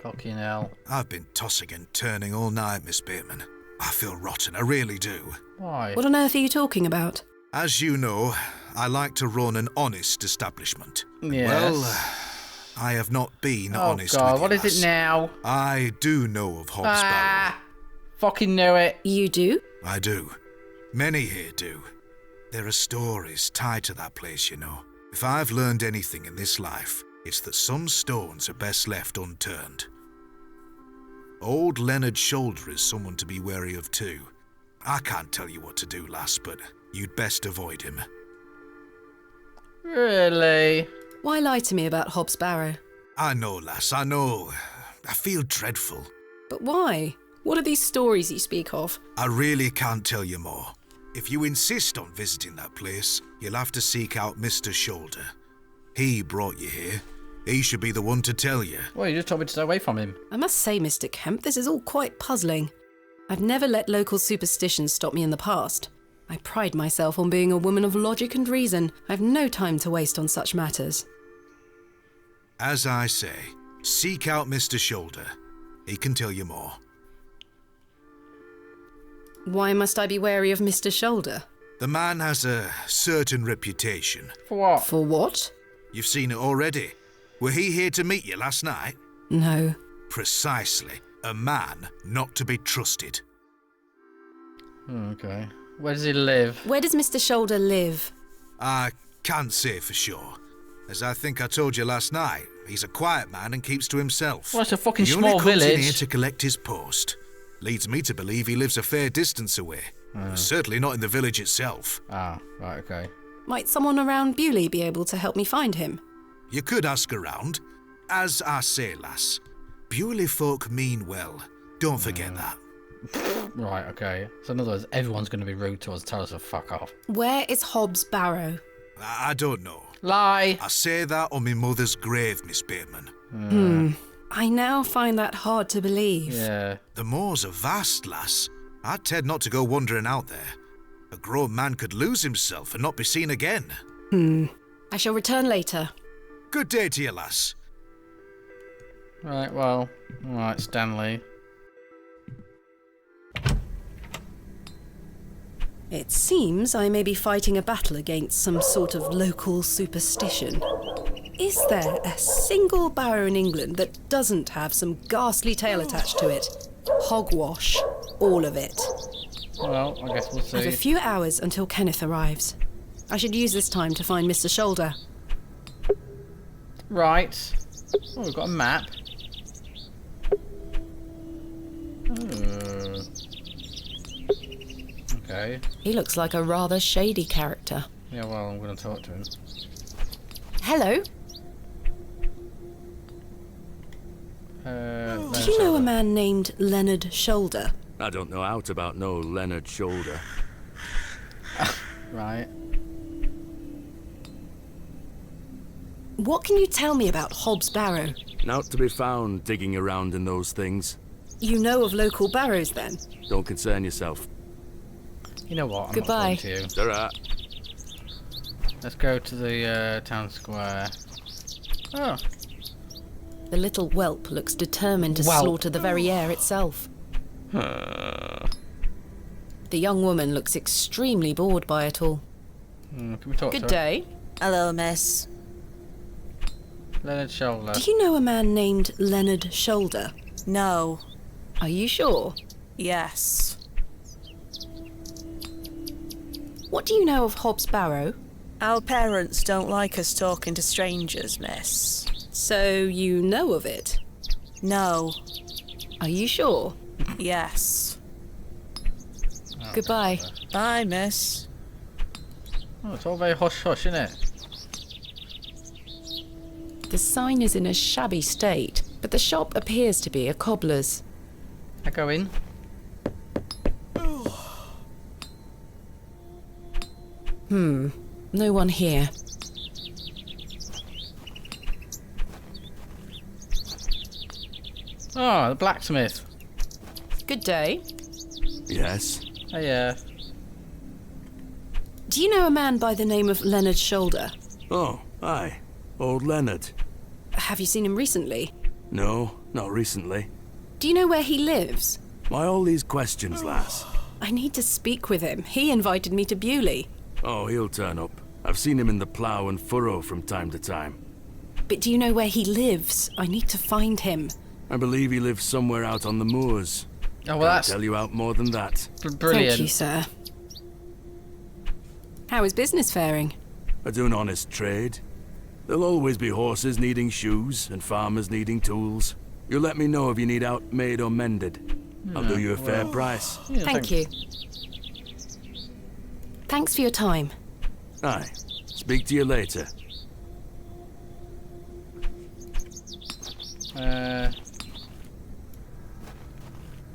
Fucking hell. I've been tossing and turning all night, Miss Bateman. I feel rotten, I really do. Why? What on earth are you talking about? As you know, I like to run an honest establishment. Yes. Well, I have not been Oh honest God, with you, what is lass. it now? I do know of Hobbs Barrow. Ah, fucking knew it. You do? I do. Many here do. There are stories tied to that place, you know. If I've learned anything in this life, it's that some stones are best left unturned. Old Leonard Shoulder is someone to be wary of too. I can't tell you what to do, lass, but you'd best avoid him. Really? Why lie to me about Hobbs Barrow? I know, lass, I know. I feel dreadful. But why? What are these stories you speak of? I really can't tell you more. If you insist on visiting that place, you'll have to seek out Mr. Shoulder. He brought you here. He should be the one to tell you. Well, you just told me to stay away from him. I must say, Mr. Kemp, this is all quite puzzling. I've never let local superstitions stop me in the past. I pride myself on being a woman of logic and reason. I've no time to waste on such matters. As I say, seek out Mr. Shoulder. He can tell you more. Why must I be wary of Mr. Shoulder? The man has a certain reputation. For what? For what? You've seen it already. Were he here to meet you last night? No. Precisely. A man not to be trusted. Okay. Where does he live? Where does Mr. Shoulder live? I can't say for sure. As I think I told you last night, he's a quiet man and keeps to himself. Well, it's a fucking he small only comes in here village. to collect his post. Leads me to believe he lives a fair distance away. Certainly not in the village itself. Ah, right, okay. Might someone around Bewlay be able to help me find him? You could ask around. As I say, lass, Bewlay folk mean well. Don't forget that. Right, okay. So in other words, everyone's going to be rude to us, tell us to fuck off. Where is Hobbs Barrow? I don't know. Lie! I say that on my mother's grave, Miss Bateman. I now find that hard to believe. Yeah. The moors are vast, lass. I'd tend not to go wandering out there. A grown man could lose himself and not be seen again. I shall return later. Good day to you, lass. Right, well, alright, Stanley. It seems I may be fighting a battle against some sort of local superstition. Is there a single barrow in England that doesn't have some ghastly tale attached to it? Hogwash. All of it. Well, I guess we'll I've a see. few hours until Kenneth arrives. I should use this time to find Mr. Shoulder. Right. Oh, we've got a map. Okay. He looks like a rather shady character. Yeah, well, I'm going to talk to him. Hello? Leonard Do you know a Shoulder. man named Leonard Shoulder? I don't know out about no Leonard Shoulder. Right. What can you tell me about Hobbs Barrow? Not to be found digging around in those things. You know of local barrows, then? Don't concern yourself. You know what? I'm Goodbye. not talking to you. There are. Let's go to the town square. Oh. The little whelp looks determined to Whelp. slaughter the very air itself. The young woman looks extremely bored by it all. Can we talk Good to her? day. Hello, miss. Leonard Shoulder. Do you know a man named Leonard Shoulder? No. Are you sure? Yes. What do you know of Hobbs Barrow? Our parents don't like us talking to strangers, miss. So you know of it? No. Are you sure? Yes. Goodbye. Bye, miss. Oh, it's all very hush-hush, isn't it? The sign is in a shabby state, but the shop appears to be a cobbler's. I go in. No one here. Oh, the blacksmith. Good day. Yes. Oh, yeah. Do you know a man by the name of Leonard Shoulder? Oh, aye. Old Leonard. Have you seen him recently? No, not recently. Do you know where he lives? Why all these questions, lass? I need to speak with him. He invited me to Bewlay. Oh, he'll turn up. I've seen him in the plough and furrow from time to time. but do you know where he lives? I need to find him. I believe he lives somewhere out on the moors. Oh, well, Can't that's tell you out more than that. brilliant. Thank you, sir. How is business faring? I do an honest trade. There'll always be horses needing shoes and farmers needing tools. You let me know if you need out made or mended. I'll do you a fair price. Yeah, Thank you. Thanks for your time. Aye. Speak to you later.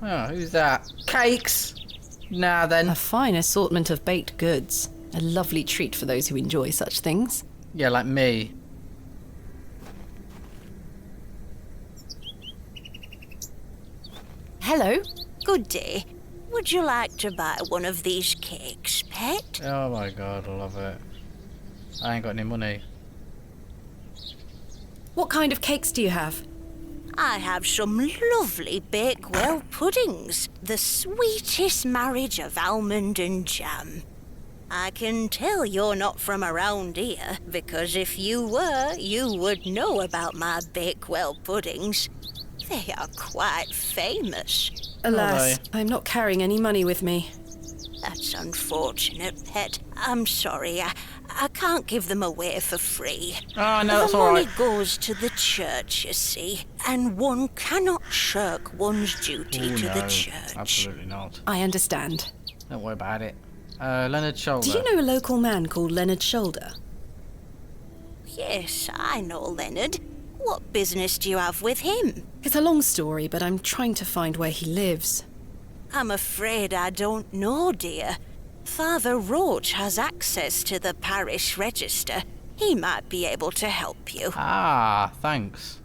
Oh, who's that? Cakes! Nah, then. A fine assortment of baked goods. A lovely treat for those who enjoy such things. Yeah, like me. Hello. Good day. Would you like to buy one of these cakes, pet? Oh my god, I love it. I ain't got any money. What kind of cakes do you have? I have some lovely Bakewell puddings. The sweetest marriage of almond and jam. I can tell you're not from around here, because if you were, you would know about my Bakewell puddings. They are quite famous. Alas, I'm not carrying any money with me. That's unfortunate, pet. I'm sorry. I can't give them away for free. Oh, no, that's the alright. money goes to the church, you see, and one cannot shirk one's duty Ooh, to no, the church. absolutely not. I understand. Don't worry about it. Leonard Shoulder. Do you know a local man called Leonard Shoulder? Yes, I know Leonard. What business do you have with him? It's a long story, but I'm trying to find where he lives. I'm afraid I don't know, dear. Father Roach has access to the parish register. He might be able to help you. Ah, thanks.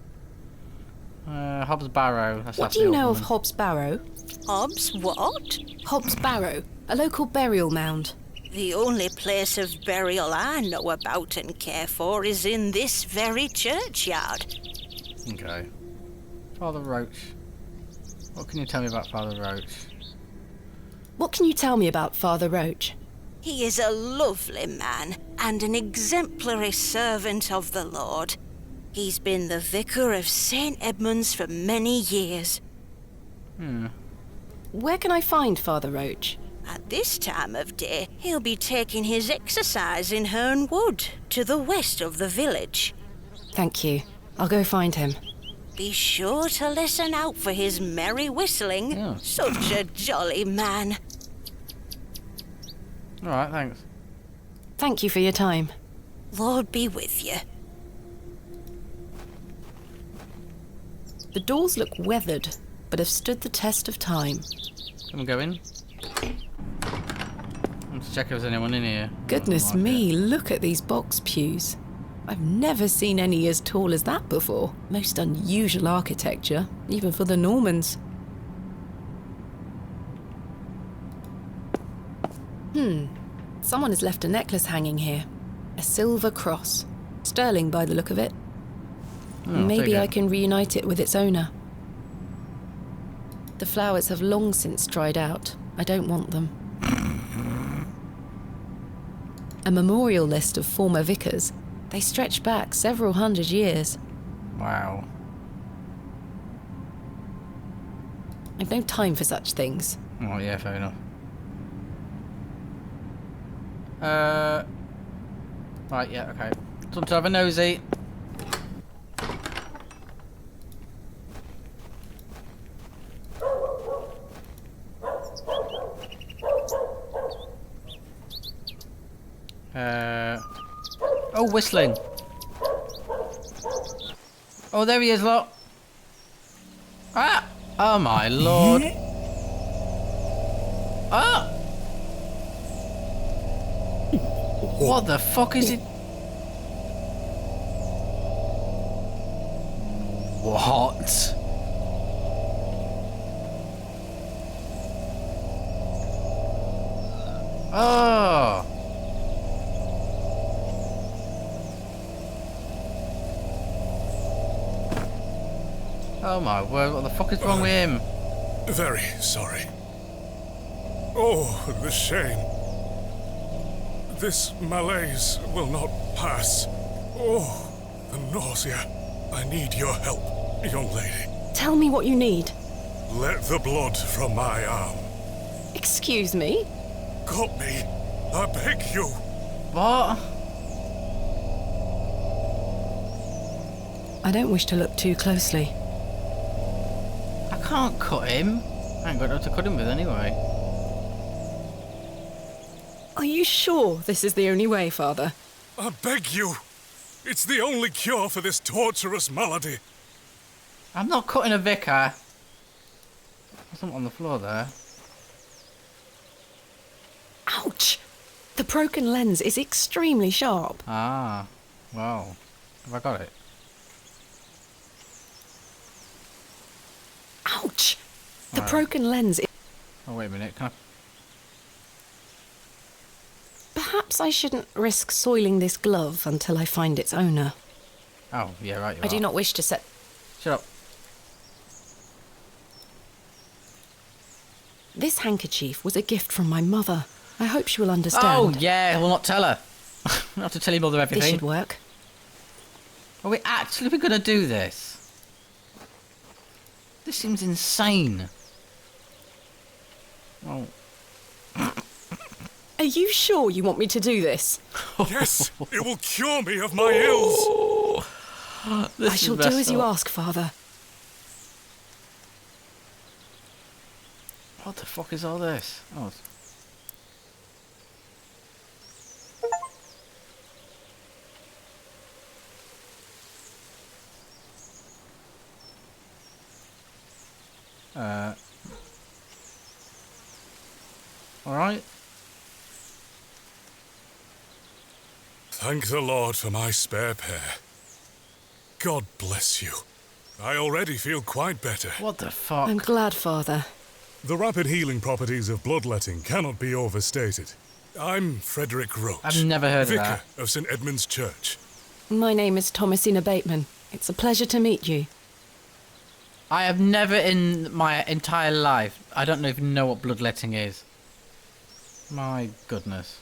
Hobbs Barrow. That's What the do you old know of woman. Hobbs Barrow? Hobbs, what? Hobbs Barrow, a local burial mound. The only place of burial I know about and care for is in this very churchyard. Okay. Father Roach. What can you tell me about Father Roach? What can you tell me about Father Roach? He is a lovely man and an exemplary servant of the Lord. He's been the vicar of St. Edmund's for many years. Where can I find Father Roach? At this time of day, he'll be taking his exercise in Herne Wood, to the west of the village. Thank you. I'll go find him. Be sure to listen out for his merry whistling. Yeah. Such a jolly man. Alright, thanks. Thank you for your time. Lord be with you. The doors look weathered, but have stood the test of time. Can we go in? Let's check if there's anyone in here. Goodness me, look at these box pews. I've never seen any as tall as that before. Most unusual architecture, even for the Normans. Someone has left a necklace hanging here. A silver cross. Sterling by the look of it. Maybe I can reunite it with its owner. The flowers have long since dried out. I don't want them. A memorial list of former vicars. They stretch back several hundred years. Wow. I've no time for such things. Oh, yeah, fair enough. Right, yeah, okay. Time to have a nosy. Oh, whistling. Oh, there he is, look. Ah! Oh, my lord. Ah! What the fuck is it? What? Oh! Oh my word, what the fuck is wrong with him? Very sorry. Oh, the shame. This malaise will not pass. Oh, The nausea. I need your help, young lady. Tell me what you need. Let the blood from my arm. Excuse me? Cut me. I beg you. What? I don't wish to look too closely. I can't cut him. I ain't got nothing to cut him with anyway. Are you sure this is the only way, Father? I beg you. It's the only cure for this torturous malady. I'm not cutting a vicar. There's something on the floor there. Ouch! The broken lens is extremely sharp. Ah, well, have I got it? Ouch! The Alright. broken lens is... Oh, wait a minute. Can I... Perhaps I shouldn't risk soiling this glove until I find its owner. Oh, yeah, right, you I are. do not wish to set... Shut up. This handkerchief was a gift from my mother. I hope she will understand. Oh, yeah, we'll not tell her. We'll have to tell your mother everything. This should work. Are we actually going to do this? This seems insane. Oh. Are you sure you want me to do this? Yes, it will cure me of my ills. This I is shall do messed as you up. ask, Father. What the fuck is all this? Oh. Alright. Thank the Lord for my spare pair. God bless you. I already feel quite better. What the fuck? I'm glad, Father. The rapid healing properties of bloodletting cannot be overstated. I'm Frederick Roach. I've never heard of Vicar that. of St. Edmund's Church. My name is Thomasina Bateman. It's a pleasure to meet you. I have never in my entire life, I don't even know what bloodletting is. My goodness.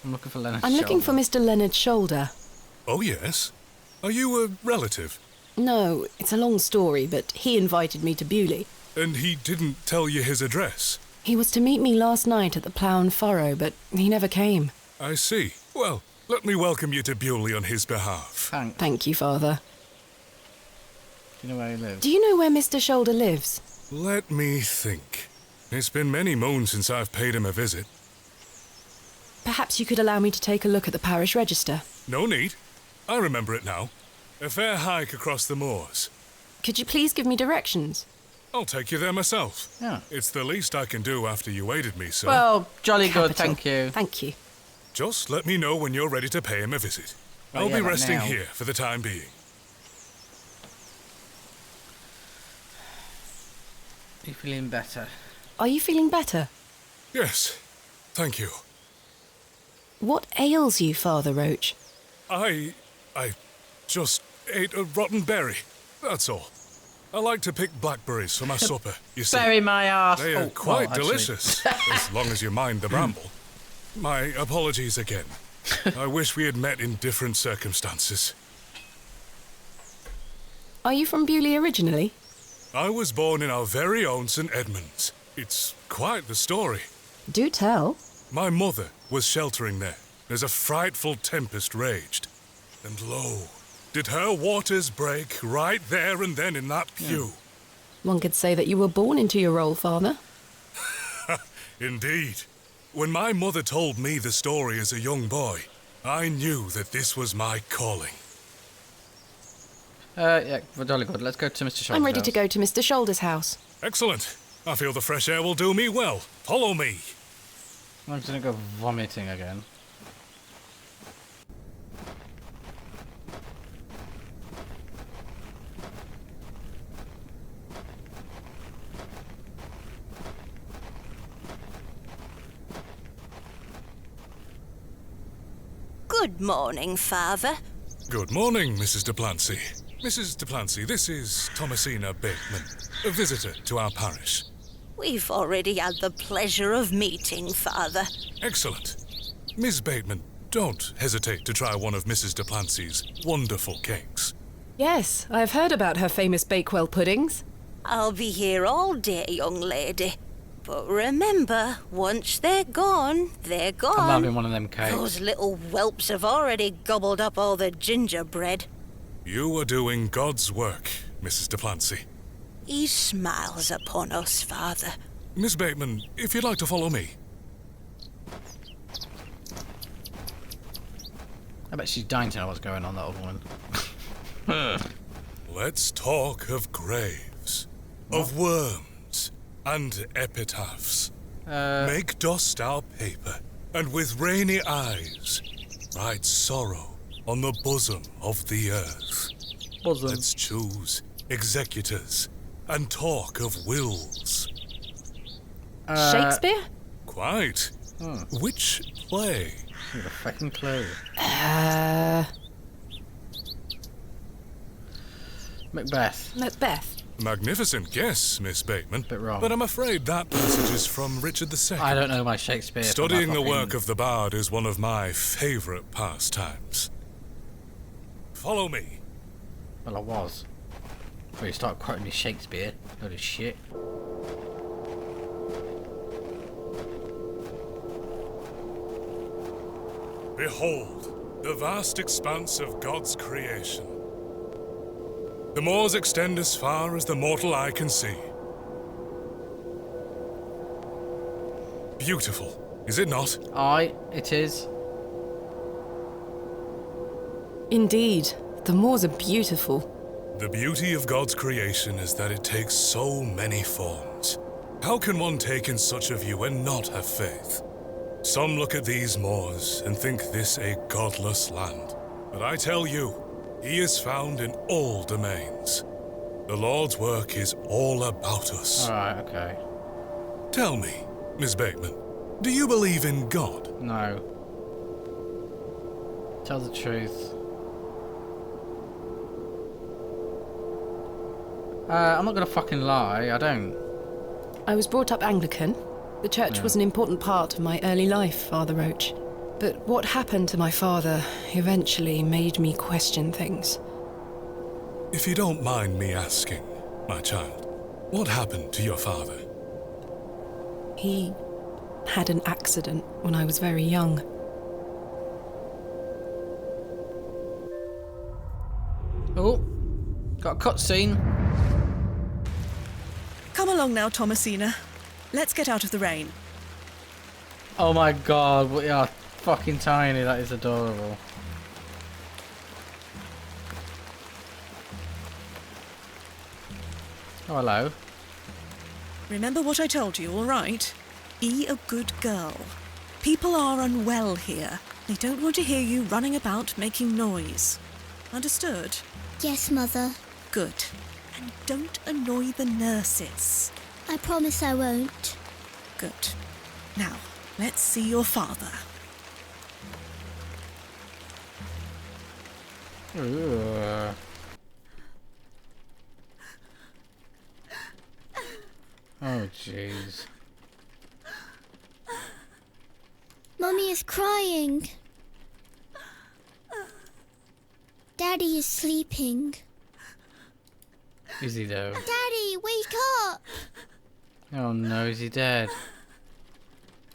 I'm looking for Leonard I'm looking for Mr. Leonard Shoulder. Oh, yes? Are you a relative? No, it's a long story, but he invited me to Bewlay. And he didn't tell you his address? He was to meet me last night at the Plough and Furrow, but he never came. I see. Well, let me welcome you to Bewlay on his behalf. Thanks. Thank you, Father. Do you know where he lives? Do you know where Mr. Shoulder lives? Let me think. It's been many moons since I've paid him a visit. Perhaps you could allow me to take a look at the parish register. No need. I remember it now. A fair hike across the moors. Could you please give me directions? I'll take you there myself. Yeah. It's the least I can do after you aided me, so... Well, jolly good, Capital. thank you. Thank you. Just let me know when you're ready to pay him a visit. Oh, I'll yeah, be but resting now. here for the time being. Are you feeling better? Are you feeling better? Yes, thank you. What ails you, Father Roach? I just ate a rotten berry, that's all. I like to pick blackberries for my supper, you see. Bury my arse. They are Oh, quite well, actually. delicious, as long as you mind the bramble. My apologies again. I wish we had met in different circumstances. Are you from Bewlay originally? I was born in our very own St. Edmund's. It's quite the story. Do tell. My mother was sheltering there as a frightful tempest raged. And lo, did her waters break right there and then in that pew. One could say that you were born into your role, Father. Indeed. When my mother told me the story as a young boy, I knew that this was my calling. Yeah, well, jolly good. Let's go to Mr. Shoulder's I'm ready to house. go to Mr. Shoulder's house. Excellent. I feel the fresh air will do me well. Follow me. I'm just gonna go vomiting again. Good morning, Father. Good morning, Mrs. Duplancy. Mrs. Duplancy, this is Thomasina Bateman, a visitor to our parish. We've already had the pleasure of meeting, Father. Excellent. Miss Bateman, Don't hesitate to try one of Mrs. Duplancy's wonderful cakes. Yes, I've heard about her famous Bakewell puddings. I'll be here all day, young lady. But remember, once they're gone, they're gone. I'm having one of them cakes. Those little whelps have already gobbled up all the gingerbread. You are doing God's work, Mrs. Duplancy. He smiles upon us, Father. Miss Bateman, if you'd like to follow me. I bet she's dying to know what's going on, that old woman. Let's talk of graves, of worms, and epitaphs. Make dust our paper, and with rainy eyes, write sorrow on the bosom of the earth. Bosom. Let's choose executors, and talk of wills. Shakespeare? Quite. Which play? Not a fucking clue. Macbeth. Macbeth. Magnificent guess, Miss Bateman. Bit wrong. But I'm afraid that passage is from Richard II. I don't know my Shakespeare. from Studying my the fucking- work of the bard is one of my favourite pastimes. Follow me. Well, I was. Before you start quoting me Shakespeare. Load of shit. Behold, the vast expanse of God's creation. The moors extend as far as the mortal eye can see. Beautiful, is it not? Aye, it is. Indeed, the moors are beautiful. The beauty of God's creation is that it takes so many forms. How can one take in such a view and not have faith? Some look at these moors and think this a godless land. But I tell you, he is found in all domains. The Lord's work is all about us. Alright, okay. Tell me, Miss Bateman, do you believe in God? No. Tell the truth. I'm not gonna fucking lie, I don't. I was brought up Anglican. The church was an important part of my early life, Father Roach. But what happened to my father eventually made me question things. If you don't mind me asking, my child, what happened to your father? He had an accident when I was very young. Oh, got a cutscene. Come along now, Thomasina. Let's get out of the rain. Oh my god, we are fucking tiny, that is adorable. Oh, hello. Remember what I told you, all right? Be a good girl. People are unwell here. They don't want to hear you running about making noise. Understood? Yes, Mother. Good. And don't annoy the nurses. I promise I won't. Good. Now, let's see your father. Ugh. Oh, jeez. Mummy is crying. Daddy is sleeping. Is he though? Daddy, wake up! Oh no, is he dead?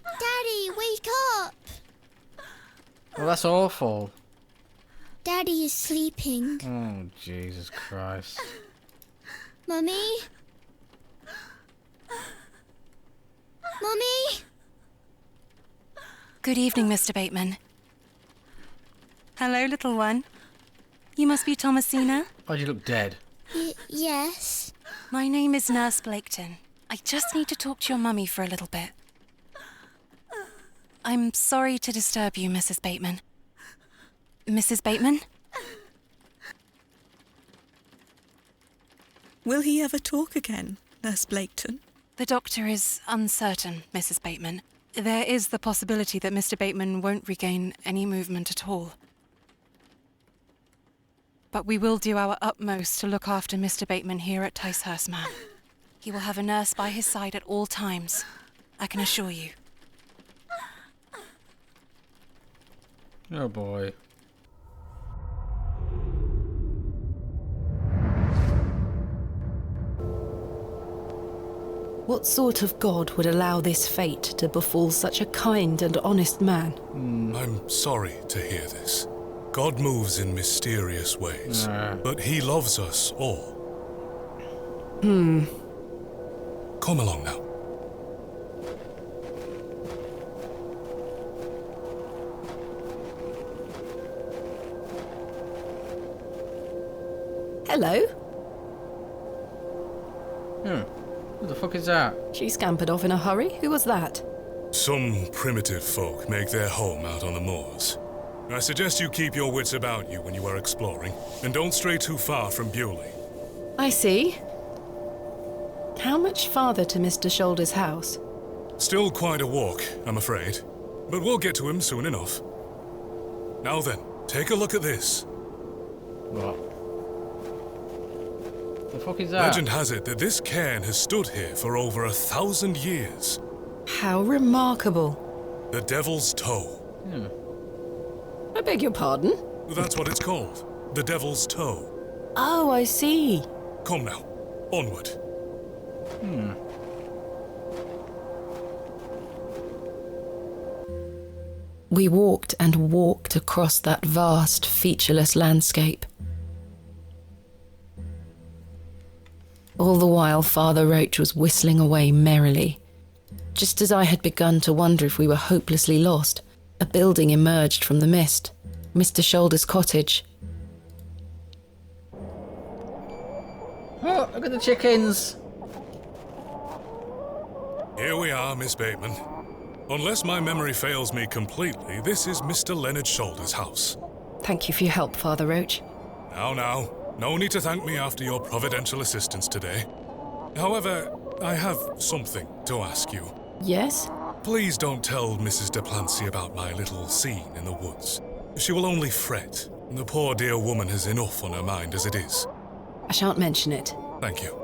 Daddy, wake up! Well, that's awful. Daddy is sleeping. Oh, Jesus Christ. Mummy? Mummy? Good evening, Mr. Bateman. Hello, little one. You must be Thomasina? Why'd you look dead? Yes. My name is Nurse Blaketon. I just need to talk to your mummy for a little bit. I'm sorry to disturb you, Mrs. Bateman. Mrs. Bateman? Will he ever talk again, Nurse Blaketon? The doctor is uncertain, Mrs. Bateman. There is the possibility that Mr. Bateman won't regain any movement at all. But we will do our utmost to look after Mr. Bateman here at Ticehurst Manor. He will have a nurse by his side at all times, I can assure you. Oh boy. What sort of god would allow this fate to befall such a kind and honest man? I'm sorry to hear this. God moves in mysterious ways, but he loves us all. Come along now. Hello? Who the fuck is that? She scampered off in a hurry. Who was that? Some primitive folk make their home out on the moors. I suggest you keep your wits about you when you are exploring, and don't stray too far from Bewlay. I see. How much farther to Mr. Shoulder's house? Still quite a walk, I'm afraid, but we'll get to him soon enough. Now then, take a look at this. What? The fuck is that? Legend has it that this cairn has stood here for over 1,000 years. How remarkable. The Devil's Toe. I beg your pardon? That's what it's called. The Devil's Toe. Oh, I see. Come now, onward. We walked and walked across that vast, featureless landscape. All the while, Father Roach was whistling away merrily. Just as I had begun to wonder if we were hopelessly lost, a building emerged from the mist. Mr. Shoulder's cottage. Oh, look at the chickens. Here we are, Miss Bateman. Unless my memory fails me completely, this is Mr. Leonard Shoulder's house. Thank you for your help, Father Roach. Now, no need to thank me after your providential assistance today. However, I have something to ask you. Yes? Please don't tell Mrs. de Plancy about my little scene in the woods. She will only fret. The poor dear woman has enough on her mind as it is. I shan't mention it. Thank you.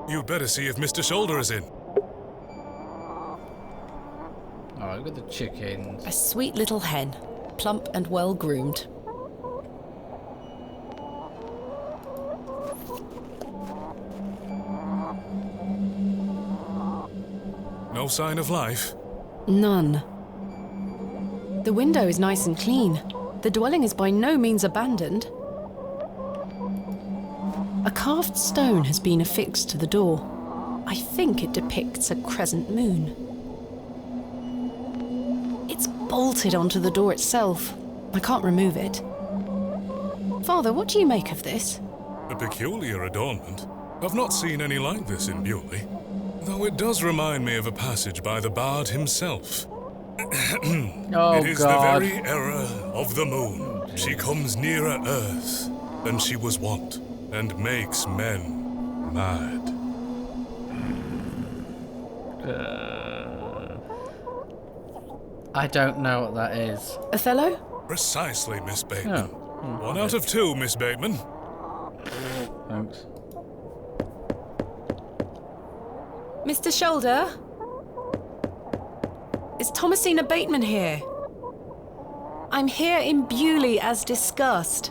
You'd better see if Mr. Shoulder is in. Oh, look at the chickens. A sweet little hen, plump and well-groomed. No sign of life? None. The window is nice and clean. The dwelling is by no means abandoned. A carved stone has been affixed to the door. I think it depicts a crescent moon. It's bolted onto the door itself. I can't remove it. Father, what do you make of this? A peculiar adornment. I've not seen any like this in Bewlay. Though it does remind me of a passage by the bard himself. Oh, it is God. the very era of the moon. She comes nearer earth than she was wont, and makes men mad. I don't know what that is. Othello? Precisely, Miss Bateman. Oh. 1 out of 2, Miss Bateman. Thanks. Mr. Shoulder? Is Thomasina Bateman here? I'm here in Bewlay as discussed.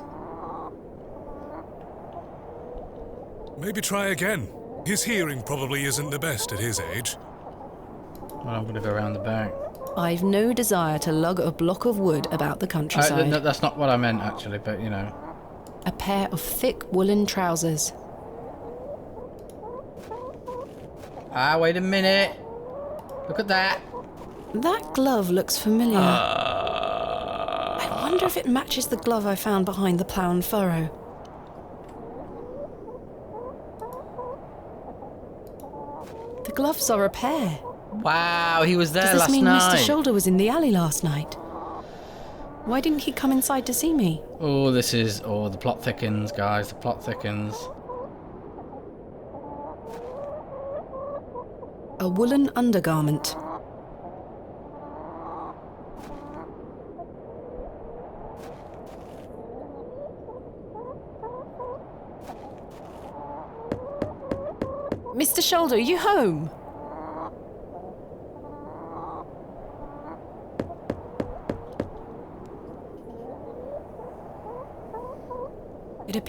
Maybe try again. His hearing probably isn't the best at his age. Well, I'm going to go around the back. I've no desire to lug a block of wood about the countryside. No, that's not what I meant, actually, but, you know. A pair of thick woolen trousers. Ah, wait a minute. Look at that. That glove looks familiar. I wonder if it matches the glove I found behind the plough and furrow. The gloves are a pair. Wow, he was there Does this last mean night. Mr. Shoulder was in the alley last night? Why didn't he come inside to see me? Oh, the plot thickens, guys. The plot thickens. A woolen undergarment. Mr. Shoulder, are you home?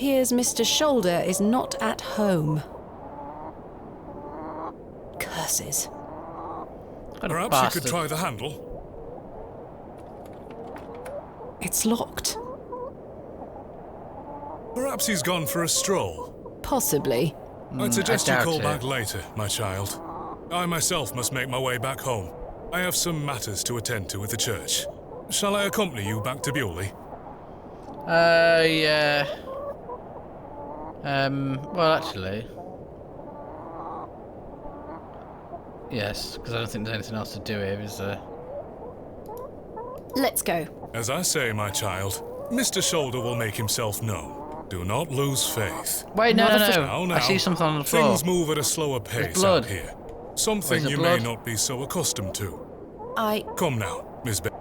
appears Mr. Shoulder is not at home. Curses. What a Perhaps you bastard. could try the handle. It's locked. Perhaps he's gone for a stroll. Possibly. I'd suggest I you doubt call it. back later, my child. I myself must make my way back home. I have some matters to attend to at the church. Shall I accompany you back to Bewlay? Yeah. Well, actually. Yes, because I don't think there's anything else to do here, is there? Let's go. As I say, my child, Mr. Shoulder will make himself known. Do not lose faith. Wait, no. Now, I see something on the floor. Things move at a slower pace blood. out here. Something Where's the you blood? may not be so accustomed to. Come now, Miss Bateman.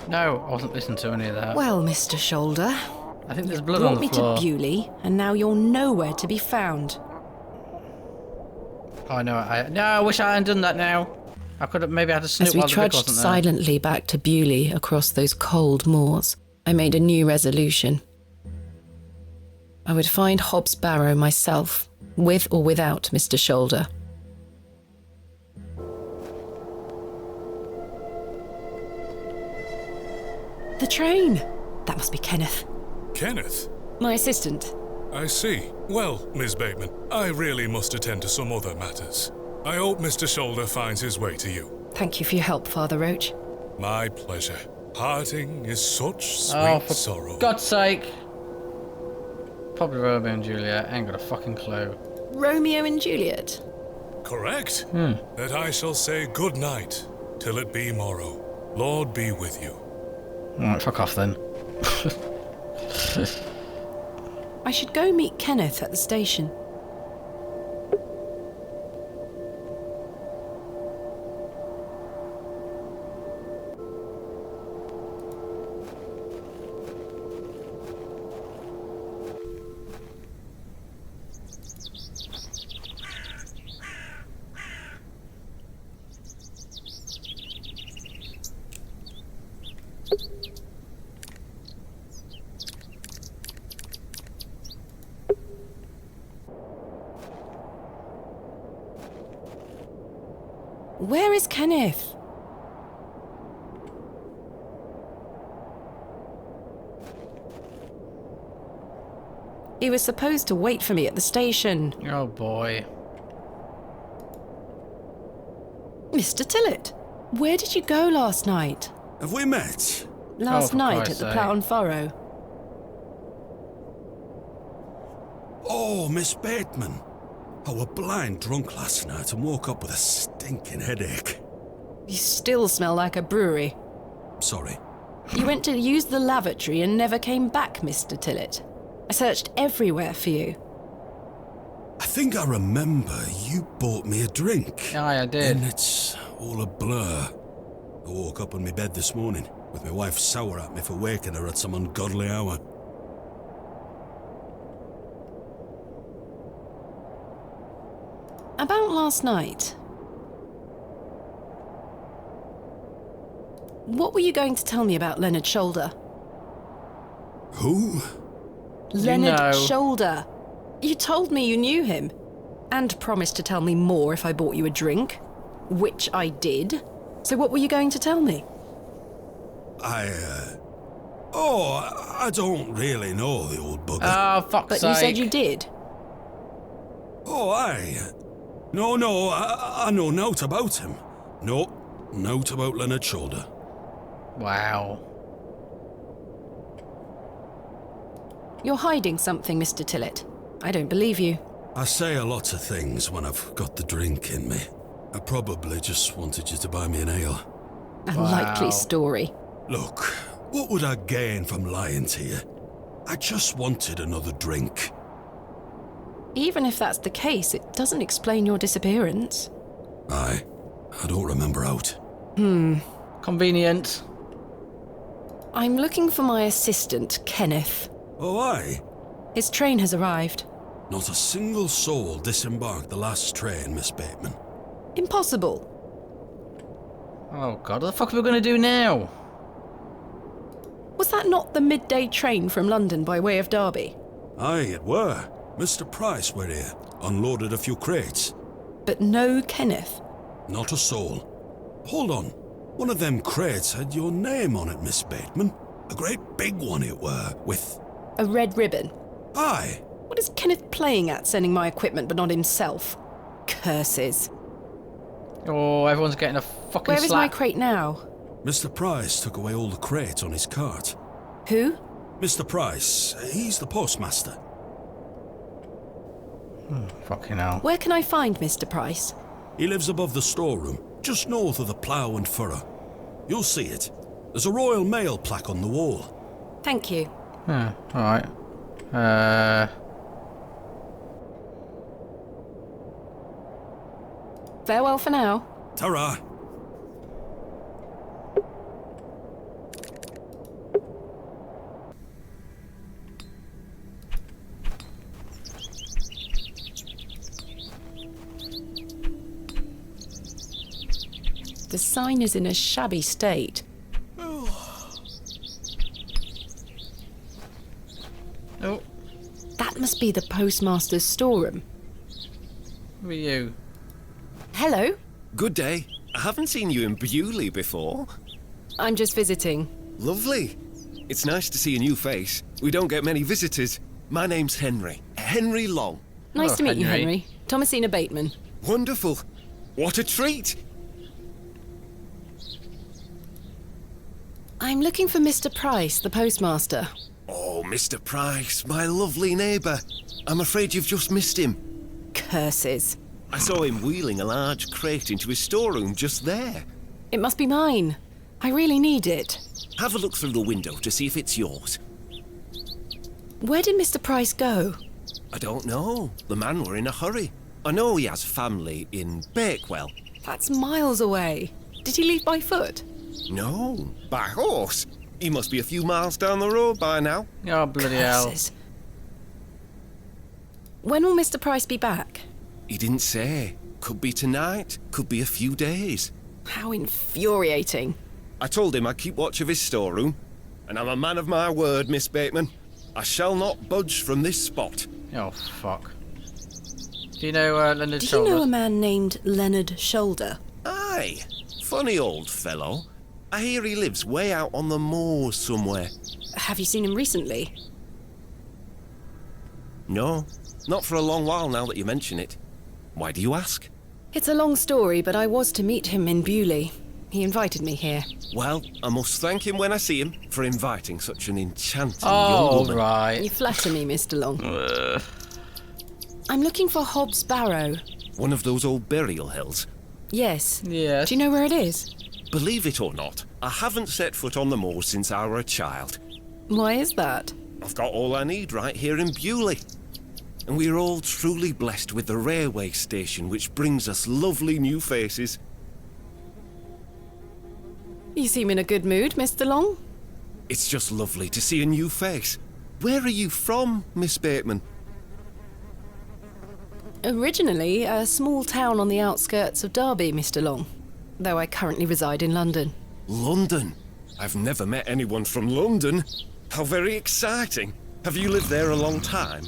No, I wasn't listening to any of that. Well, Mr. Shoulder, I think there's blood on brought the me floor. to Bewlay, and now you're nowhere to be found. Oh, no, I wish I hadn't done that now. I could have maybe had to snoop As we while the Vic trudged wasn't there. silently back to Bewlay across those cold moors, I made a new resolution. I would find Hobbs Barrow myself, with or without Mr. Shoulder. The train! That must be Kenneth. Kenneth? My assistant. I see. Well, Miss Bateman, I really must attend to some other matters. I hope Mr. Shoulder finds his way to you. Thank you for your help, Father Roach. My pleasure. Parting is such sweet Oh, for sorrow. God's sake. Probably Romeo and Juliet. I ain't got a fucking clue. Romeo and Juliet? Correct? That I shall say good night till it be morrow. Lord be with you. Alright, fuck off then. I should go meet Kenneth at the station. Where is Kenneth? He was supposed to wait for me at the station. Oh boy. Mr. Tillett, where did you go last night? Have we met? Last for night at Christ's the sake. Plough and Furrow. Oh, Miss Bateman. I were blind drunk last night and woke up with a stinking headache. You still smell like a brewery. Sorry. You went to use the lavatory and never came back, Mr. Tillett. I searched everywhere for you. I think I remember you bought me a drink. Aye, I did. And it's all a blur. I woke up on my bed this morning with my wife sour at me for waking her at some ungodly hour. About last night. What were you going to tell me about Leonard Shoulder? Who? Leonard know. Shoulder. You told me you knew him. And promised to tell me more if I bought you a drink. Which I did. So what were you going to tell me? I don't really know the old bugger. Oh, fuck's But sake. you said you did. Oh, aye. No, I know naught about him. No, naught about Leonard Shoulder. Wow. You're hiding something, Mr. Tillett. I don't believe you. I say a lot of things when I've got the drink in me. I probably just wanted you to buy me an ale. Unlikely story. Look, what would I gain from lying to you? I just wanted another drink. Even if that's the case, it doesn't explain your disappearance. Aye, I don't remember out. Convenient. I'm looking for my assistant, Kenneth. Oh, aye. His train has arrived. Not a single soul disembarked the last train, Miss Bateman. Impossible. Oh god, what the fuck are we gonna do now? Was that not the midday train from London by way of Derby? Aye, it were. Mr. Price were here. Unloaded a few crates. But no Kenneth. Not a soul. Hold on. One of them crates had your name on it, Miss Bateman. A great big one it were, with... A red ribbon. Aye. What is Kenneth playing at, sending my equipment but not himself? Curses. Oh, everyone's getting a fucking Where is my slap. crate now? Mr. Price took away all the crates on his cart. Who? Mr. Price, he's the postmaster. Fucking hell. Where can I find Mr. Price? He lives above the storeroom, just north of the plough and furrow. You'll see it. There's a Royal Mail plaque on the wall. Thank you. Alright. Farewell for now. Ta-ra! The sign is in a shabby state. Oh, That must be the postmaster's storeroom. who are you? Hello. Good day. I haven't seen you in Bewlay before. I'm just visiting. Lovely. It's nice to see a new face. We don't get many visitors. My name's Henry. Henry Long. Nice Hello, to meet you, Henry. Henry. Thomasina Bateman. Wonderful. What a treat. I'm looking for Mr. Price, the postmaster. Oh, Mr. Price, my lovely neighbour. I'm afraid you've just missed him. Curses. I saw him wheeling a large crate into his storeroom just there. It must be mine. I really need it. Have a look through the window to see if it's yours. Where did Mr. Price go? I don't know. The man were in a hurry. I know he has family in Bakewell. That's miles away. Did he leave by foot? No, by horse. He must be a few miles down the road by now. Oh, bloody hell. Curses. When will Mr. Price be back? He didn't say. Could be tonight, could be a few days. How infuriating. I told him I'd keep watch of his storeroom, and I'm a man of my word, Miss Bateman. I shall not budge from this spot. Oh, fuck. Do you know Leonard Do Shoulder? you know a man named Leonard Shoulder? Aye, funny old fellow. I hear he lives way out on the moors somewhere. Have you seen him recently? No, not for a long while now that you mention it. Why do you ask? It's a long story, but I was to meet him in Bewlay. He invited me here. Well, I must thank him when I see him for inviting such an enchanting Oh, young woman. right. You flatter me, Mr. Long. I'm looking for Hobbs Barrow. One of those old burial hills. Yes. Yes. Do you know where it is? Believe it or not, I haven't set foot on the moors since I were a child. Why is that? I've got all I need right here in Bewlay. And we're all truly blessed with the railway station, which brings us lovely new faces. You seem in a good mood, Mr. Long. It's just lovely to see a new face. Where are you from, Miss Bateman? Originally, a small town on the outskirts of Derby, Mr. Long. Though I currently reside in London. London? I've never met anyone from London. How very exciting. Have you lived there a long time?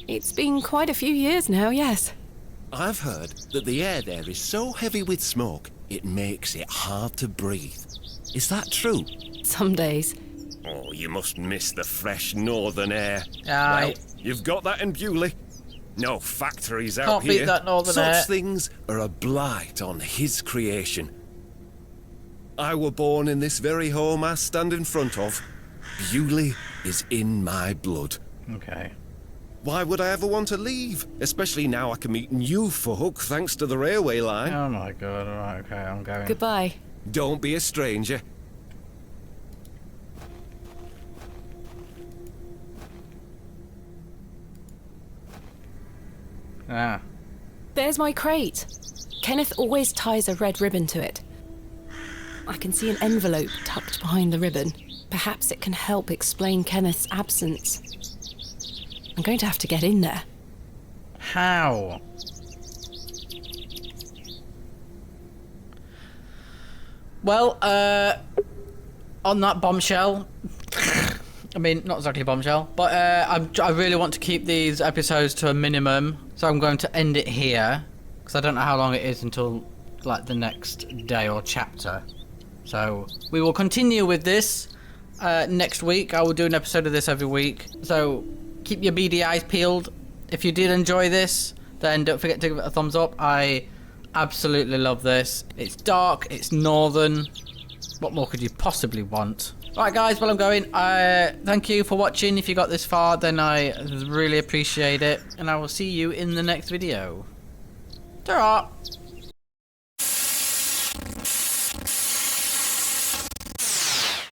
It's been quite a few years now, yes. I've heard that the air there is so heavy with smoke, it makes it hard to breathe. Is that true? Some days. Oh, you must miss the fresh northern air. Aye. Well, you've got that in Bewlay. No factories out Can't here. beat that northern Such air. things are a blight on his creation. I were born in this very home I stand in front of. Bewlay is in my blood. Okay. Why would I ever want to leave? Especially now I can meet new folk thanks to the railway line. Oh my god, alright, okay, I'm going. Goodbye. Don't be a stranger. Ah. There's my crate. Kenneth always ties a red ribbon to it. I can see an envelope tucked behind the ribbon. Perhaps it can help explain Kenneth's absence. I'm going to have to get in there. How? Well, on that bombshell, I mean, not exactly a bombshell, but I really want to keep these episodes to a minimum, so I'm going to end it here, because I don't know how long it is until, like, the next day or chapter. So, we will continue with this next week. I will do an episode of this every week, so keep your beady eyes peeled. If you did enjoy this, then don't forget to give it a thumbs up. I absolutely love this. It's dark, it's northern. What more could you possibly want? Right, guys, well, I'm going. Thank you for watching. If you got this far, then I really appreciate it. And I will see you in the next video. Ta-ra!